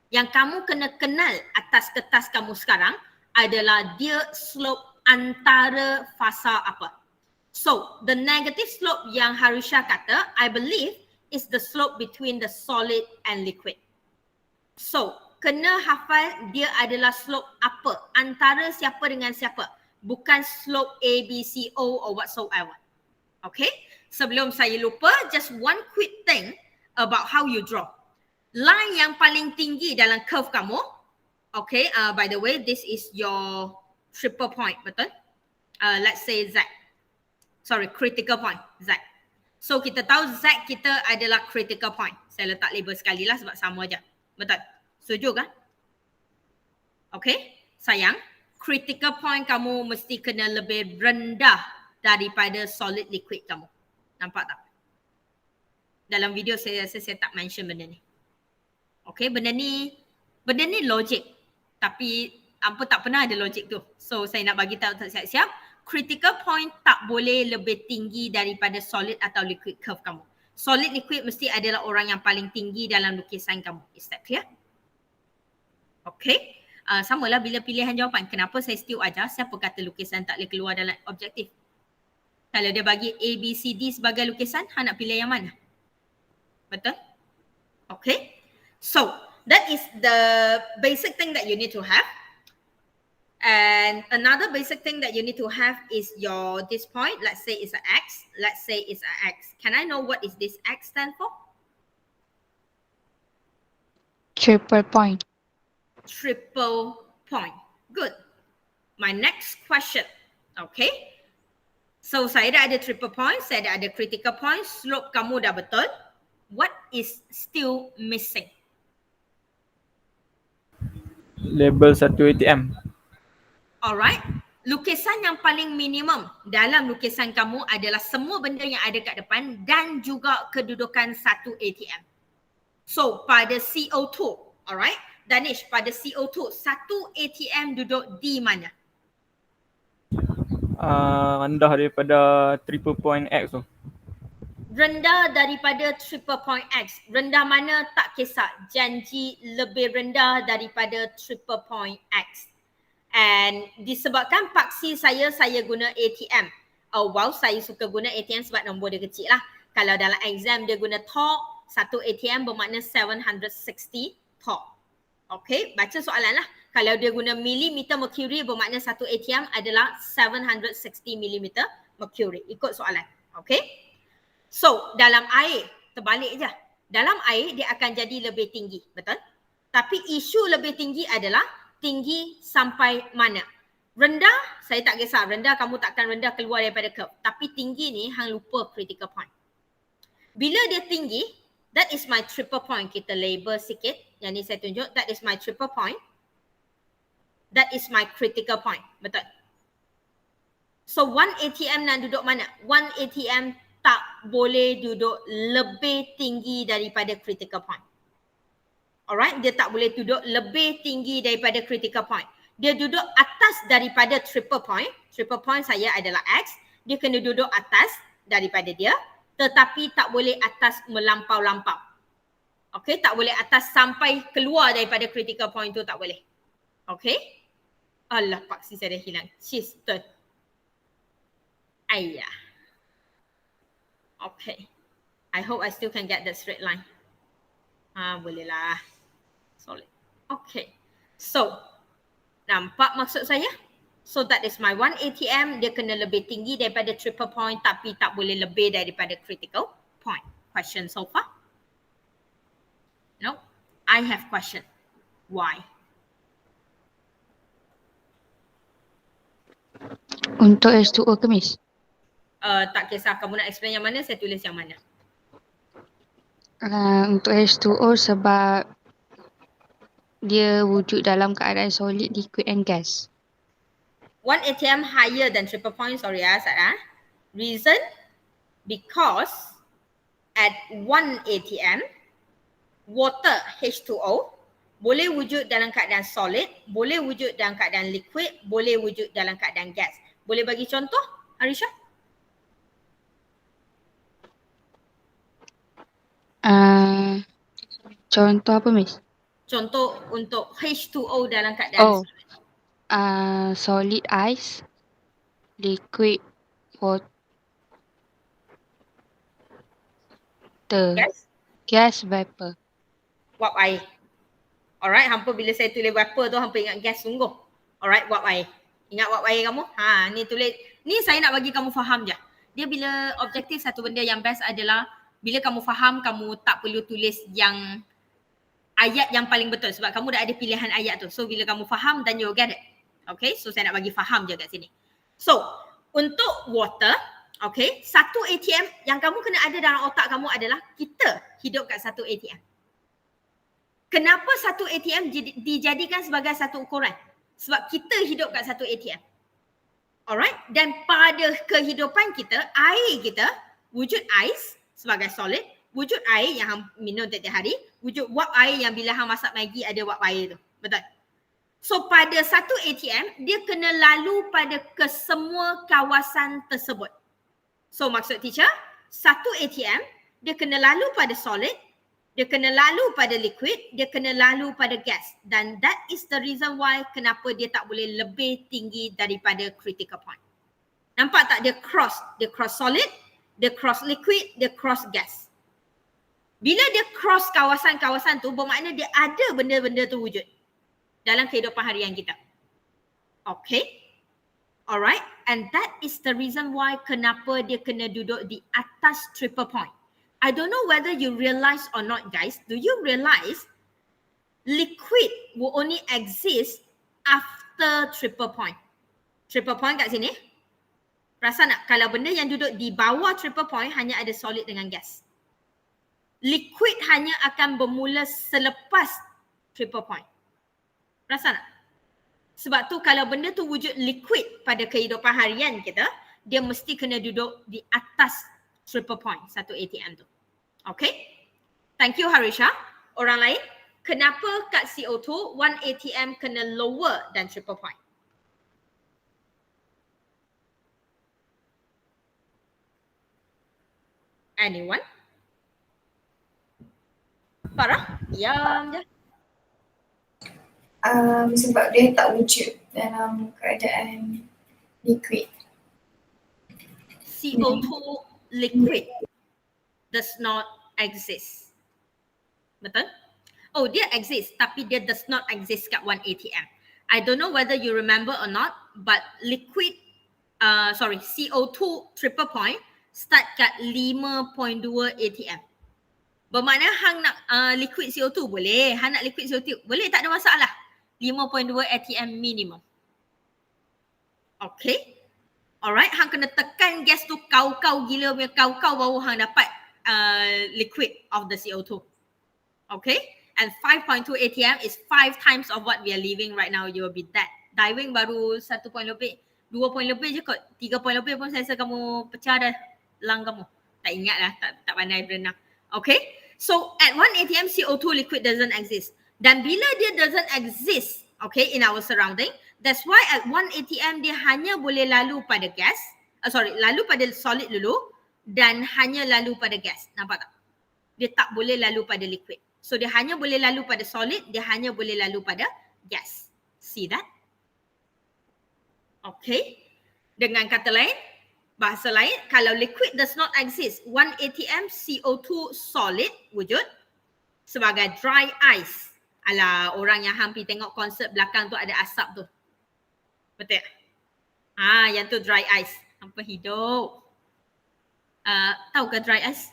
Yang kamu kena kenal atas kertas kamu sekarang adalah dia slope antara fasa apa. So, the negative slope yang Harisha kata, I believe is the slope between the solid and liquid. So, kena hafal dia adalah slope apa, antara siapa dengan siapa. Bukan slope A, B, C, O or whatsoever. Okay? Sebelum saya lupa, just one quick thing about how you draw. Line yang paling tinggi dalam curve kamu, okay, by the way, this is your triple point, betul? Let's say Z. Sorry, critical point, Z. So, kita tahu Z kita adalah critical point. Saya letak label sekali lah sebab sama aja. Betul? Setuju kan? Okay, sayang. Critical point kamu mesti kena lebih rendah daripada solid liquid kamu. Nampak tak? Dalam video saya tak mention benda ni. Okay, benda ni logik. Tapi apa tak pernah ada logik tu. So saya nak bagi tahu siap-siap. Critical point tak boleh lebih tinggi daripada solid atau liquid curve kamu. Solid liquid mesti adalah orang yang paling tinggi dalam lukisan kamu. Is that clear? Okay. Samalah bila pilihan jawapan. Kenapa saya still ajar siapa kata lukisan tak boleh keluar dalam objektif? Kalau dia bagi A, B, C, D sebagai lukisan, Han nak pilih yang mana? Betul? Okay. So, that is the basic thing that you need to have. And another basic thing that you need to have is this point. Let's say it's an X. Let's say it's an X. Can I know what is this X stand for? Triple point. Triple point. Good. My next question. Okay. So saya dah ada triple point, saya dah ada critical point, slope kamu dah betul. What is still missing? Label 1 ATM. Alright. lukisan yang paling minimum dalam lukisan kamu adalah semua benda yang ada kat depan dan juga kedudukan satu ATM. So pada CO2, alright, Danish, pada CO2 satu ATM duduk di mana? Rendah daripada triple point X tu. Rendah daripada triple point X. Rendah mana tak kisah. Janji lebih rendah daripada triple point X. And disebabkan paksi saya guna ATM. Oh wow, saya suka guna ATM sebab nombor dia kecil lah. Kalau dalam exam dia guna torque, satu ATM bermakna 760 torque. Okay, baca soalan lah. Kalau dia guna millimeter mercury bermakna satu ATM adalah 760 millimeter mercury. Ikut soalan. Okay. So, dalam air, terbalik je. Dalam air, dia akan jadi lebih tinggi. Betul? Tapi isu lebih tinggi adalah tinggi sampai mana. Rendah, saya tak kisah. Rendah, kamu takkan rendah keluar daripada curve. Tapi tinggi ni, hang lupa critical point. Bila dia tinggi, that is my triple point. Kita label sikit. Yang ni saya tunjuk. That is my triple point. That is my critical point. Betul? So, 1 ATM nak duduk mana? 1 ATM tak boleh duduk lebih tinggi daripada critical point. Alright, dia tak boleh duduk lebih tinggi daripada critical point. Dia duduk atas daripada triple point. Triple point saya adalah X. Dia kena duduk atas daripada dia. Tetapi tak boleh atas melampau-lampau. Okay, tak boleh atas sampai keluar daripada critical point tu, tak boleh. Okay. Allah, paksi saya dah hilang. Cheese, betul. Ayah. Okay. I hope I still can get that straight line. Boleh lah. Solid. Okay. So, nampak maksud saya? So, that is my 1 ATM. Dia kena lebih tinggi daripada triple point tapi tak boleh lebih daripada critical point. Question so far? No? I have question. Why? Untuk H2O ke Miss? Tak kisah kamu nak explain yang mana, saya tulis yang mana. Untuk H2O sebab dia wujud dalam keadaan solid, liquid and gas. 1 ATM higher than triple point, sorry Sat. Reason? Because at 1 ATM, water H2O boleh wujud dalam keadaan solid, boleh wujud dalam keadaan liquid, boleh wujud dalam keadaan gas. Boleh bagi contoh, Arisha? Contoh apa Miss? Contoh untuk H2O dalam keadaan Solid ice, liquid water, gas, gas vapor. wap air. Alright, hampa bila saya tulis vapor tu hampa ingat gas sungguh. Alright, wap air. Ingat wap air kamu? Ni tulis. Ni saya nak bagi kamu faham je. Dia bila objektif satu benda yang best adalah bila kamu faham, kamu tak perlu tulis yang ayat yang paling betul sebab kamu dah ada pilihan ayat tu. So bila kamu faham then you'll get it. Okay, so saya nak bagi faham je kat sini. So, untuk water, okay, satu ATM yang kamu kena ada dalam otak kamu adalah kita hidup kat satu ATM. Kenapa satu ATM dijadikan sebagai satu ukuran? Sebab kita hidup kat satu ATM. Alright, dan pada kehidupan kita, air kita, wujud ais sebagai solid, wujud air yang hang minum tiap-tiap hari, wujud wap air yang bila hang masak Maggi ada wap air tu. Betul? So pada satu ATM, dia kena lalu pada kesemua kawasan tersebut. So maksud teacher, satu ATM, dia kena lalu pada solid, dia kena lalu pada liquid, dia kena lalu pada gas. Dan that is the reason why kenapa dia tak boleh lebih tinggi daripada critical point. Nampak tak dia cross? Dia cross solid, dia cross liquid, dia cross gas. Bila dia cross kawasan-kawasan tu, bermakna dia ada benda-benda tu wujud dalam kehidupan harian kita. Okay? Alright? And that is the reason why kenapa dia kena duduk di atas triple point. I don't know whether you realize or not guys. Do you realize liquid will only exist after triple point? Triple point kat sini. Perasan tak? Kalau benda yang duduk di bawah triple point hanya ada solid dengan gas. Liquid hanya akan bermula selepas triple point. Perasan tak? Sebab tu kalau benda tu wujud liquid pada kehidupan harian kita, dia mesti kena duduk di atas triple point 1 ATM tu. Okay? Thank you Harisha. Orang lain, kenapa kat CO2 1 ATM kena lower than triple point? Anyone? Farah? Diam je. Sebab dia tak wujud dalam keadaan liquid. CO2 liquid does not exist. Betul? Oh, dia exist tapi dia does not exist kat 1 ATM. I don't know whether you remember or not, but liquid, CO2 triple point start kat 5.2 ATM. Bermakna hang nak liquid CO2 boleh, hang nak liquid CO2 boleh, tak ada masalah. 5.2 ATM minimum. Okay. Alright, hang kena tekan gas tu kau-kau gila punya kau-kau baru hang dapat liquid of the CO2. Okay. And 5.2 ATM is 5 times of what we are living right now. You will be dead. Diving baru 1 point lebih, 2 point lebih je kot. 3 point lebih pun saya rasa kamu pecah dah lung kamu. Tak ingat lah, tak pandai berenang. Okay. So at 1 ATM CO2 liquid doesn't exist. Dan bila dia doesn't exist, okay, in our surrounding, that's why at 1 ATM dia hanya boleh lalu pada gas, lalu pada solid dulu dan hanya lalu pada gas. Nampak tak? Dia tak boleh lalu pada liquid. So dia hanya boleh lalu pada solid, dia hanya boleh lalu pada gas. See that? Okay. Dengan kata lain, bahasa lain, kalau liquid does not exist, 1 ATM CO2 solid wujud sebagai dry ice. Alah, orang yang hampir tengok konsert belakang tu ada asap tu. Betul tak? Yang tu dry ice. Apa hidup? Tahu ke dry ice?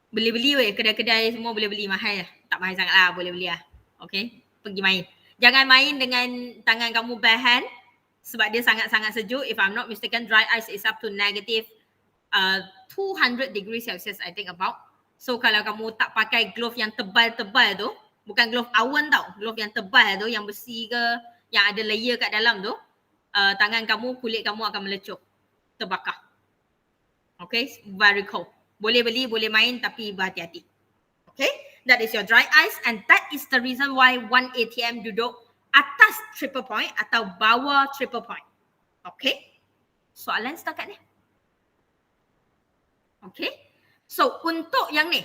Beli-beli weh, kedai-kedai semua boleh beli, mahal lah. Tak mahal sangat lah, boleh beli lah. Okay, pergi main. Jangan main dengan tangan kamu bare hand sebab dia sangat-sangat sejuk. If I'm not mistaken, dry ice is up to negative 200 degrees Celsius I think about. So kalau kamu tak pakai glove yang tebal-tebal tu, bukan glove awan tau, glove yang tebal tu, yang besi ke, yang ada layer kat dalam tu, tangan kamu, kulit kamu akan melecup, terbakar. Okay, very cold. Boleh beli, boleh main tapi berhati-hati. Okay, that is your dry ice and that is the reason why 1 ATM duduk atas triple point atau bawah triple point. Okay, soalan setakat ni. Okay, so untuk yang ni,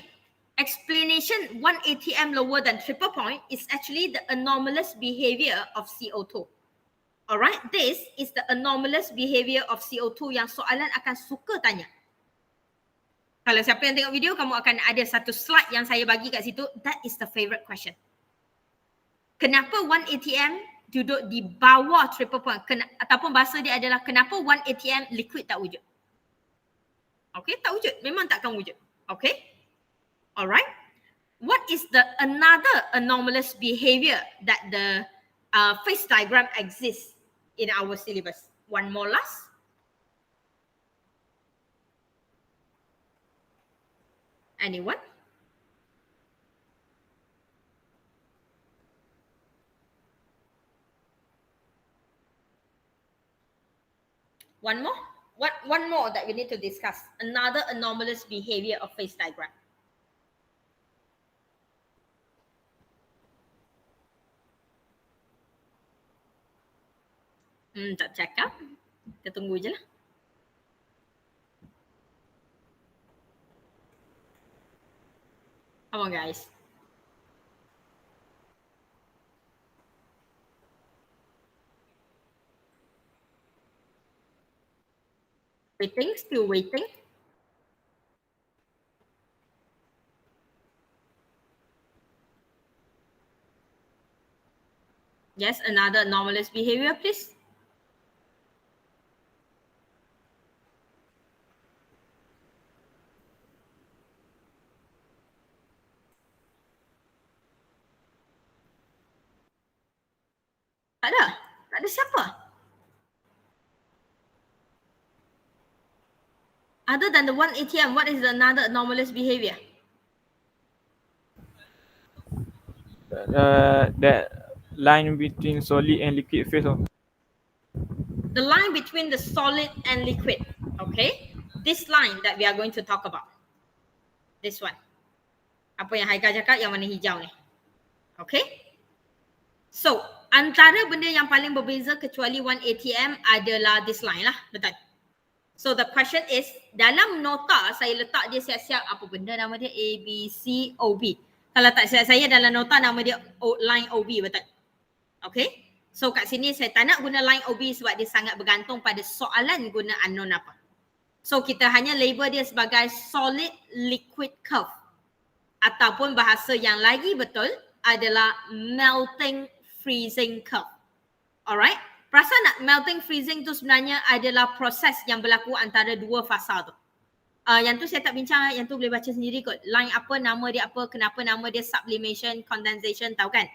explanation 1 ATM lower than triple point is actually the anomalous behavior of CO2. Alright, this is the anomalous behavior of CO2 yang soalan akan suka tanya. Kalau siapa yang tengok video, kamu akan ada satu slide yang saya bagi kat situ. That is the favourite question. Kenapa 1 ATM duduk di bawah triple point? Ataupun bahasa dia adalah kenapa 1 ATM liquid tak wujud? Okay, tak wujud. Memang takkan wujud. Okay. Alright. What is the another anomalous behavior that the phase diagram exists in our syllabus? One more last. Anyone? One more? One more that we need to discuss. Another anomalous behavior of phase diagram. Tak cakap. Kita tunggu je lah. Come on guys. Waiting, still waiting. Yes, another anomalous behavior, please. Tak ada? Tak ada siapa? Other than the 1 ATM, what is another anomalous behavior? That line between solid and liquid phase. The line between the solid and liquid. Okay, this line that we are going to talk about. This one. Apa yang Haikal cakap yang warna hijau ni. Okay. So, antara benda yang paling berbeza kecuali 1 ATM adalah this line lah. Betul? So, the question is, dalam nota saya letak dia siap-siap apa benda nama dia A, B, C, O, B. Kalau tak silap saya dalam nota nama dia line OB, betul? Okay. So, kat sini saya tak nak guna line OB sebab dia sangat bergantung pada soalan guna unknown apa. So, kita hanya label dia sebagai solid liquid curve. Ataupun bahasa yang lagi betul adalah melting freezing curve. Alright? Perasan tak melting freezing tu sebenarnya adalah proses yang berlaku antara dua fasa tu. Yang tu saya tak bincang, yang tu boleh baca sendiri kot. Line apa, nama dia apa, kenapa nama dia sublimation, condensation, tahu kan?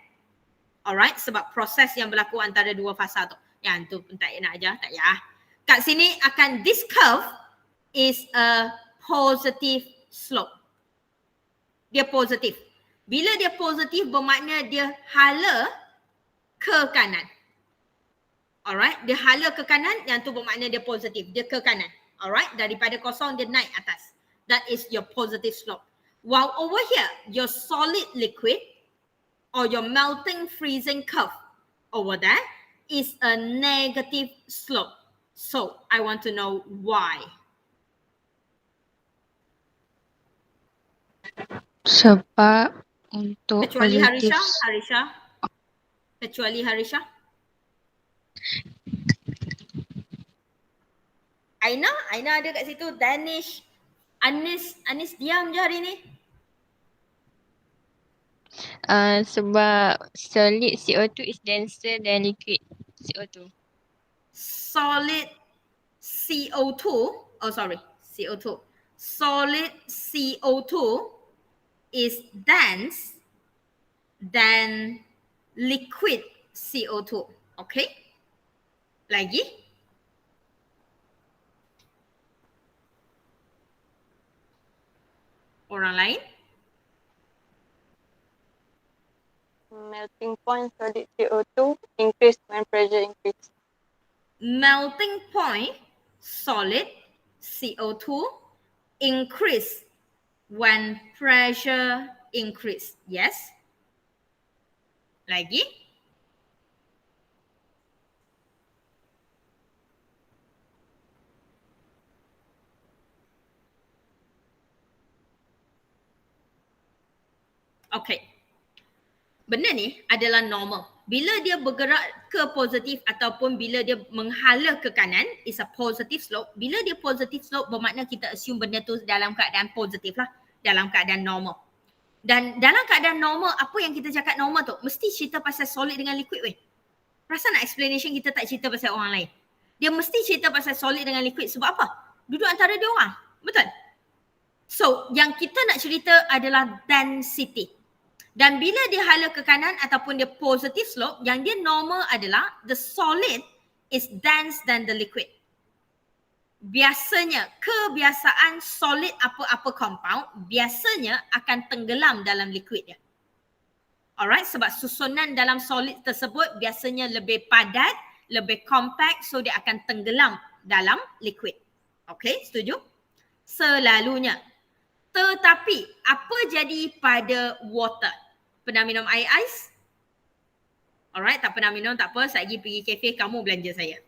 Alright, sebab proses yang berlaku antara dua fasa tu. Yang tu pun tak nak ajar, tak payah. Kat sini akan this curve is a positive slope. Dia positif. Bila dia positif bermakna dia hala ke kanan. Alright, dia hala ke kanan, yang tu bermakna dia positif. Dia ke kanan. Alright, daripada kosong dia naik atas. That is your positive slope. While over here, your solid liquid or your melting freezing curve over there is a negative slope. So, I want to know why. Sebab untuk Kecuali positif Harisha. Kecuali Harisha. Aina ada kat situ. Danish. Anis diam je hari ni. sebab solid CO2 is denser than liquid CO2. Solid CO2. Oh sorry. CO2. Solid CO2 is dense than liquid CO2. Okay? Lagi? Orang lain? Melting point solid CO2 increase when pressure increase. Melting point solid CO2 increase when pressure increase. Yes? Lagi? Okay. Benda ni adalah normal. Bila dia bergerak ke positif ataupun bila dia menghala ke kanan is a positive slope. Bila dia positive slope bermakna kita assume benda tu dalam keadaan positif lah. Dalam keadaan normal. Dan dalam keadaan normal, apa yang kita cakap normal tu mesti cerita pasal solid dengan liquid weh. Perasan nak explanation kita tak cerita pasal orang lain. Dia mesti cerita pasal solid dengan liquid sebab apa? Duduk antara dia orang. Betul? So, yang kita nak cerita adalah density. Dan bila dia hala ke kanan ataupun dia positive slope, yang dia normal adalah the solid is dense than the liquid. Biasanya, kebiasaan solid apa-apa compound, biasanya akan tenggelam dalam liquid dia. Alright, sebab susunan dalam solid tersebut biasanya lebih padat, lebih compact, so dia akan tenggelam dalam liquid. Okay, setuju? Selalunya. Tetapi, apa jadi pada water? Pernah minum air ais? Alright, tak pernah minum, tak apa. Saya pergi kafe, kamu belanja saya.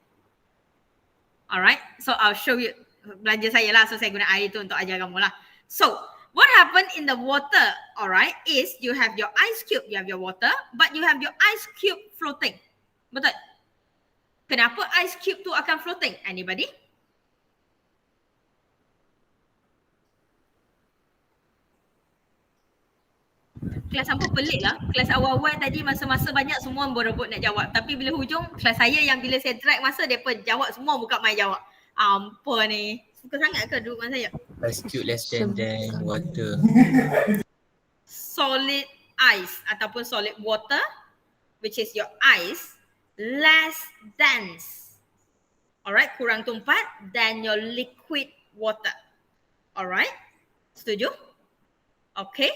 Alright, so I'll show you. Belanja saya lah, so saya guna air tu untuk ajar kamu lah. So, what happened in the water, alright, is you have your ice cube, you have your water, but you have your ice cube floating. Betul? Kenapa ice cube tu akan floating? Anybody? Kelas hampa pelik lah. Kelas awal-awal tadi masa-masa banyak semua berebut nak jawab. Tapi bila hujung, kelas saya yang bila saya drag masa, mereka jawab semua buka main jawab. Apa ni? Suka sangat ke duduk dengan saya? Ice cube less than water. Solid ice ataupun solid water, which is your ice, less dense. Alright, kurang tumpat than your liquid water. Alright, setuju? Okay.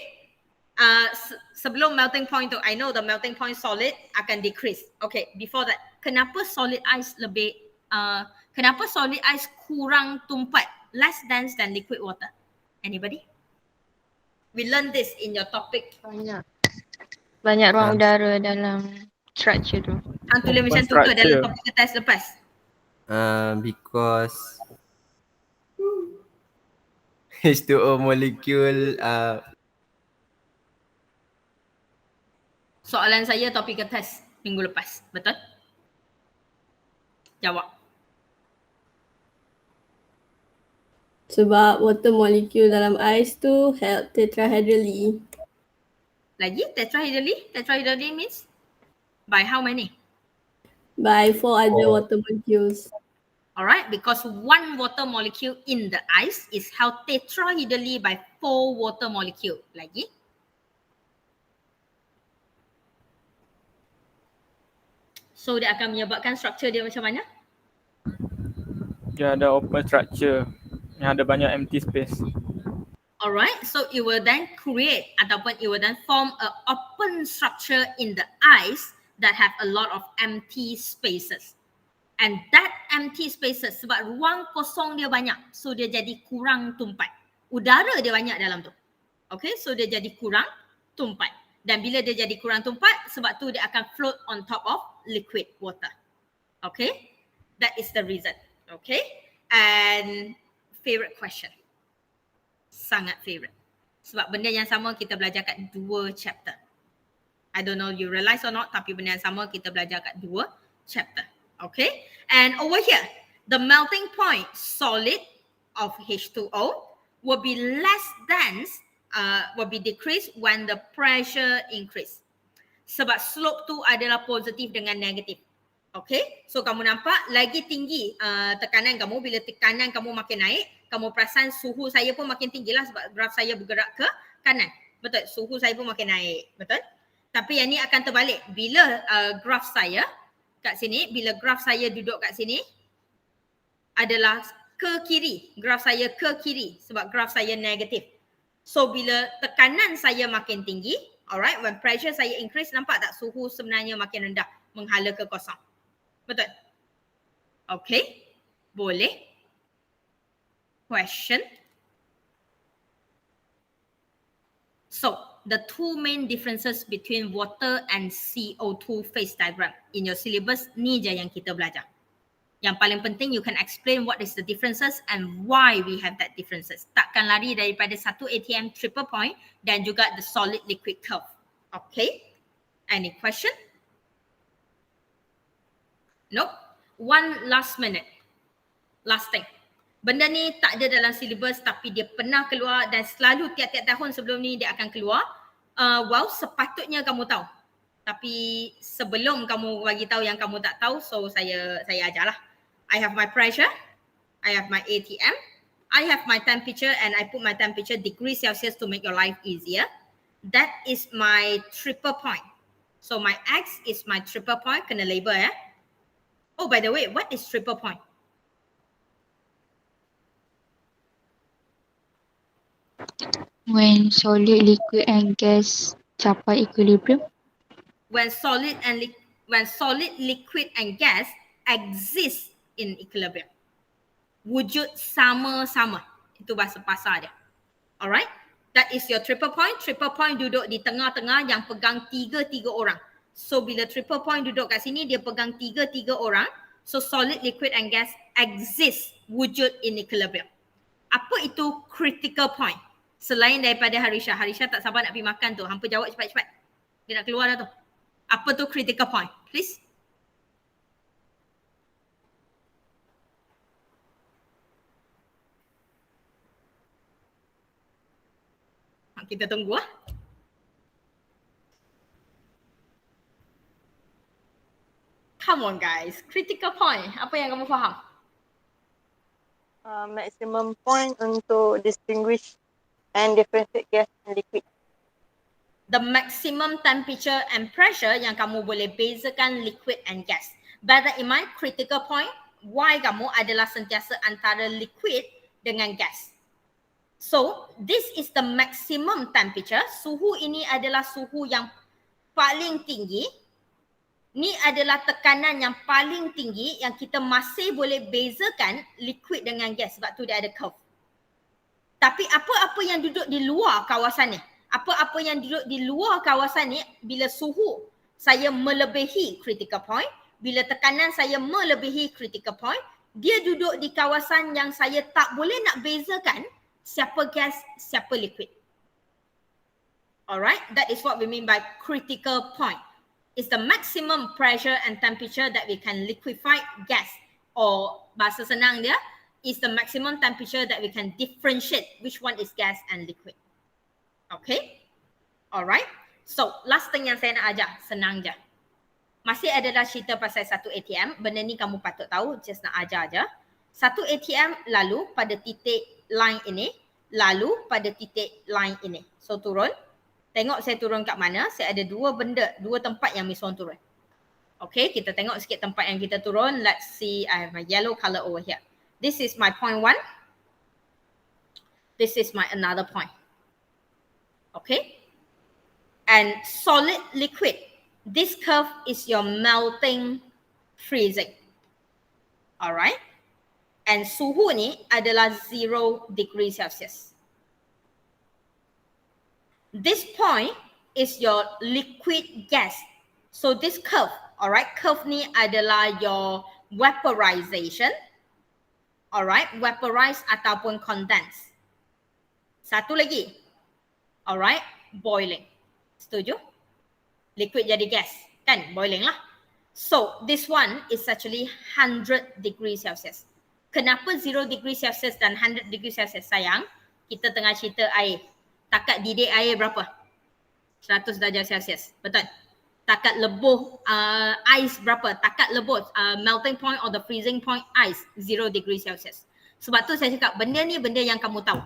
sebelum melting point tu, I know the melting point solid akan decrease. Okay, before that, kenapa solid ice lebih, kenapa solid ice kurang tumpat, less dense than liquid water? Anybody? We learn this in your topic. Banyak ruang udara dalam structure tu. Hang tulis Open macam tu ke dalam structure. topik test lepas? Because H2O molecule Soalan saya topik test minggu lepas, betul? Jawab. Sebab water molecule dalam ais tu held tetrahedrally. Lagi tetrahedrally? Tetrahedrally means by how many? By 4 other water molecules. Alright, because one water molecule in the ice is held tetrahedrally by 4 water molecule. Lagi? So dia akan menyebabkan struktur dia macam mana? Dia ada open structure yang ada banyak empty space. Alright, so it will then create ataupun it will then form a open structure in the ice that have a lot of empty spaces. And that empty spaces, sebab ruang kosong dia banyak, so dia jadi kurang tumpat. Udara dia banyak dalam tu. Okay, so dia jadi kurang tumpat. Dan bila dia jadi kurang tumpat, sebab tu dia akan float on top of liquid water. Okay, that is the reason. Okay, and favorite question. Sangat favorite. Sebab benda yang sama kita belajar kat 2 chapter. I don't know you realize or not, tapi benda yang sama kita belajar kat 2 chapter. Okay, and over here, the melting point solid of H2O will be less dense, will be decreased when the pressure increase. Sebab slope tu adalah positif dengan negatif. Okay, so kamu nampak lagi tinggi tekanan kamu, bila tekanan kamu makin naik, kamu perasan suhu saya pun makin tinggi lah sebab graf saya bergerak ke kanan. Betul, suhu saya pun makin naik. Betul? Tapi yang ni akan terbalik. Bila graf saya kat sini, bila graf saya duduk kat sini adalah ke kiri. Graf saya ke kiri sebab graf saya negatif. So bila tekanan saya makin tinggi, alright, when pressure saya increase, nampak tak suhu sebenarnya makin rendah, menghala ke kosong. Betul? Okay, boleh? Question? So, the two main differences between water and CO2 phase diagram in your syllabus ni je yang kita belajar. Yang paling penting, you can explain what is the differences and why we have that differences. Takkan lari daripada satu ATM triple point dan juga the solid liquid curve. Okay? Any question? Nope. One last minute. Last thing. Benda ni tak ada dalam syllabus tapi dia pernah keluar dan selalu tiap-tiap tahun sebelum ni dia akan keluar. Well, sepatutnya kamu tahu. Tapi sebelum kamu bagi tahu yang kamu tak tahu, so saya ajarlah. I have my pressure, I have my ATM, I have my temperature and I put my temperature degrees Celsius to make your life easier. That is my triple point. So my X is my triple point, kena label ya. Oh, by the way, what is triple point? When solid, liquid and gas capai equilibrium. When solid, liquid and gas exist in equilibrium. Wujud sama-sama. Itu bahasa pasar dia. Alright? That is your triple point. Triple point duduk di tengah-tengah yang pegang tiga orang. So bila triple point duduk kat sini, dia pegang tiga orang. So solid, liquid and gas exist, wujud in equilibrium. Apa itu critical point? Selain daripada Harisha. Harisha tak sabar nak pergi makan tu. Hampa jawab cepat-cepat. Dia nak keluar dah tu. Apa tu critical point? Please. Kita tunggu lah. Come on guys. Critical point. Apa yang kamu faham? Maximum point untuk distinguish and differentiate gas and liquid. The maximum temperature and pressure yang kamu boleh bezakan liquid and gas. Bear that in mind, critical point, why kamu adalah sentiasa antara liquid dengan gas. So this is the maximum temperature. Suhu ini adalah suhu yang paling tinggi. Ni adalah tekanan yang paling tinggi yang kita masih boleh bezakan liquid dengan gas sebab tu dia ada curve. Tapi apa-apa yang duduk di luar kawasan ni, apa-apa yang duduk di luar kawasan ni, bila suhu saya melebihi critical point, bila tekanan saya melebihi critical point, dia duduk di kawasan yang saya tak boleh nak bezakan siapa gas, siapa liquid. Alright, that is what we mean by critical point. It's the maximum pressure and temperature that we can liquefy gas, or bahasa senang dia, is the maximum temperature that we can differentiate which one is gas and liquid. Okay, alright. So last thing yang saya nak ajar, senang je. Masih adalah cerita pasal satu ATM. Benda ni kamu patut tahu, just nak ajar aja. Satu ATM lalu pada titik line ini, lalu pada titik line ini. So turun. Tengok saya turun kat mana. Saya ada dua tempat yang Miss Wan turun. Okay, kita tengok sikit tempat yang kita turun. Let's see, I have my yellow color over here. This is my point 1. This is my another point. Okay. And solid liquid. This curve is your melting freezing. Alright. And suhu ni adalah 0 degree Celsius. This point is your liquid gas. So this curve, alright, curve ni adalah your vaporization. Alright, vaporize ataupun condense. Satu lagi, alright, boiling. Setuju? Liquid jadi gas, kan? Boiling lah. So this one is actually 100 degree Celsius. Kenapa 0 degree Celsius dan 100 degree Celsius? Sayang, kita tengah cerita air. Takat didih air berapa? 100 darjah Celsius. Betul? Takat lebuh ais berapa? Takat lebuh melting point or the freezing point ice 0 degree Celsius. Sebab tu saya cakap benda ni benda yang kamu tahu.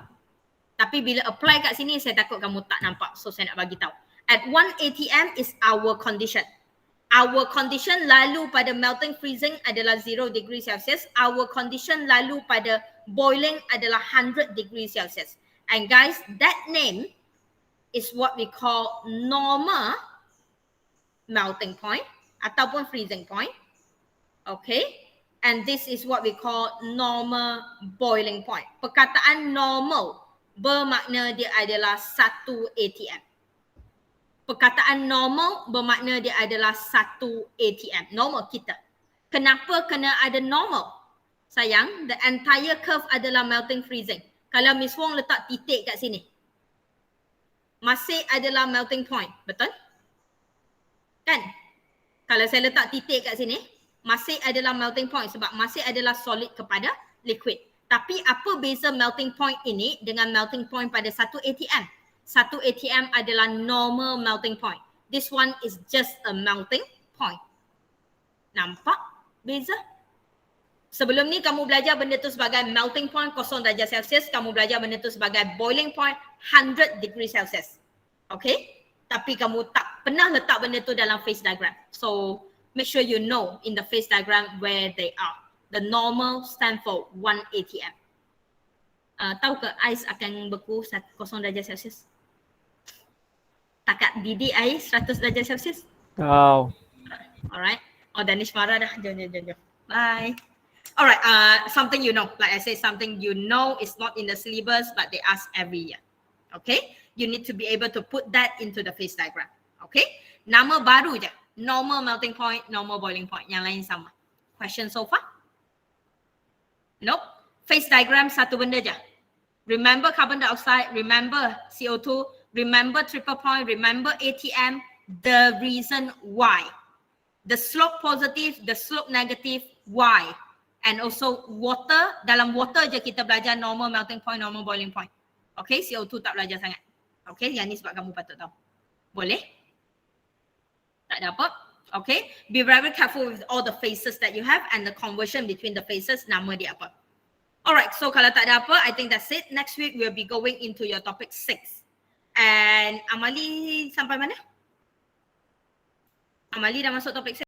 Tapi bila apply kat sini saya takut kamu tak nampak. So saya nak bagi tahu. At 1 atm is our condition. Our condition lalu pada melting freezing adalah 0 degree Celsius. Our condition lalu pada boiling adalah 100 degree Celsius. And guys, that name is what we call normal melting point ataupun freezing point. Okay. And this is what we call normal boiling point. Perkataan normal bermakna dia adalah 1 atm. Perkataan normal bermakna dia adalah 1 atm. Normal kita. Kenapa kena ada normal? Sayang, the entire curve adalah melting freezing. Kalau Miss Wong letak titik kat sini, masih adalah melting point. Betul? Kan? Kalau saya letak titik kat sini, masih adalah melting point sebab masih adalah solid kepada liquid. Tapi apa beza melting point ini dengan melting point pada 1 atm? 1 atm adalah normal melting point. This one is just a melting point. Nampak beza? Sebelum ni kamu belajar benda tu sebagai melting point 0 darjah Celsius. Kamu belajar benda tu sebagai boiling point 100 degree Celsius. Okay? Tapi kamu tak pernah letak benda tu dalam phase diagram. So make sure you know in the phase diagram where they are. The normal stand for 1 atm. Tahu ke ais akan beku 0 darjah Celsius? Takat didih air 100 darjah Celsius? Tahu. Alright. Oh, Danish marah dah. Jom. Bye. Alright, something you know. Like I say, something you know is not in the syllabus, but they ask every year. Okay? You need to be able to put that into the phase diagram. Okay? Nama baru je. Normal melting point, normal boiling point. Yang lain sama. Question so far? Nope. Phase diagram satu benda je. Remember carbon dioxide, remember CO2, remember triple point, remember ATM. The reason why. The slope positive, the slope negative, why? And also water, dalam water je kita belajar normal melting point, normal boiling point. Okay, CO2 tak belajar sangat. Okay, yang ni sebab kamu patut tahu. Boleh? Tak ada apa? Okay, be very careful with all the phases that you have and the conversion between the phases, nama dia apa. Alright, so kalau tak ada apa, I think that's it. Next week we'll be going into your topic 6. And Amali sampai mana? Amali dah masuk topik 6.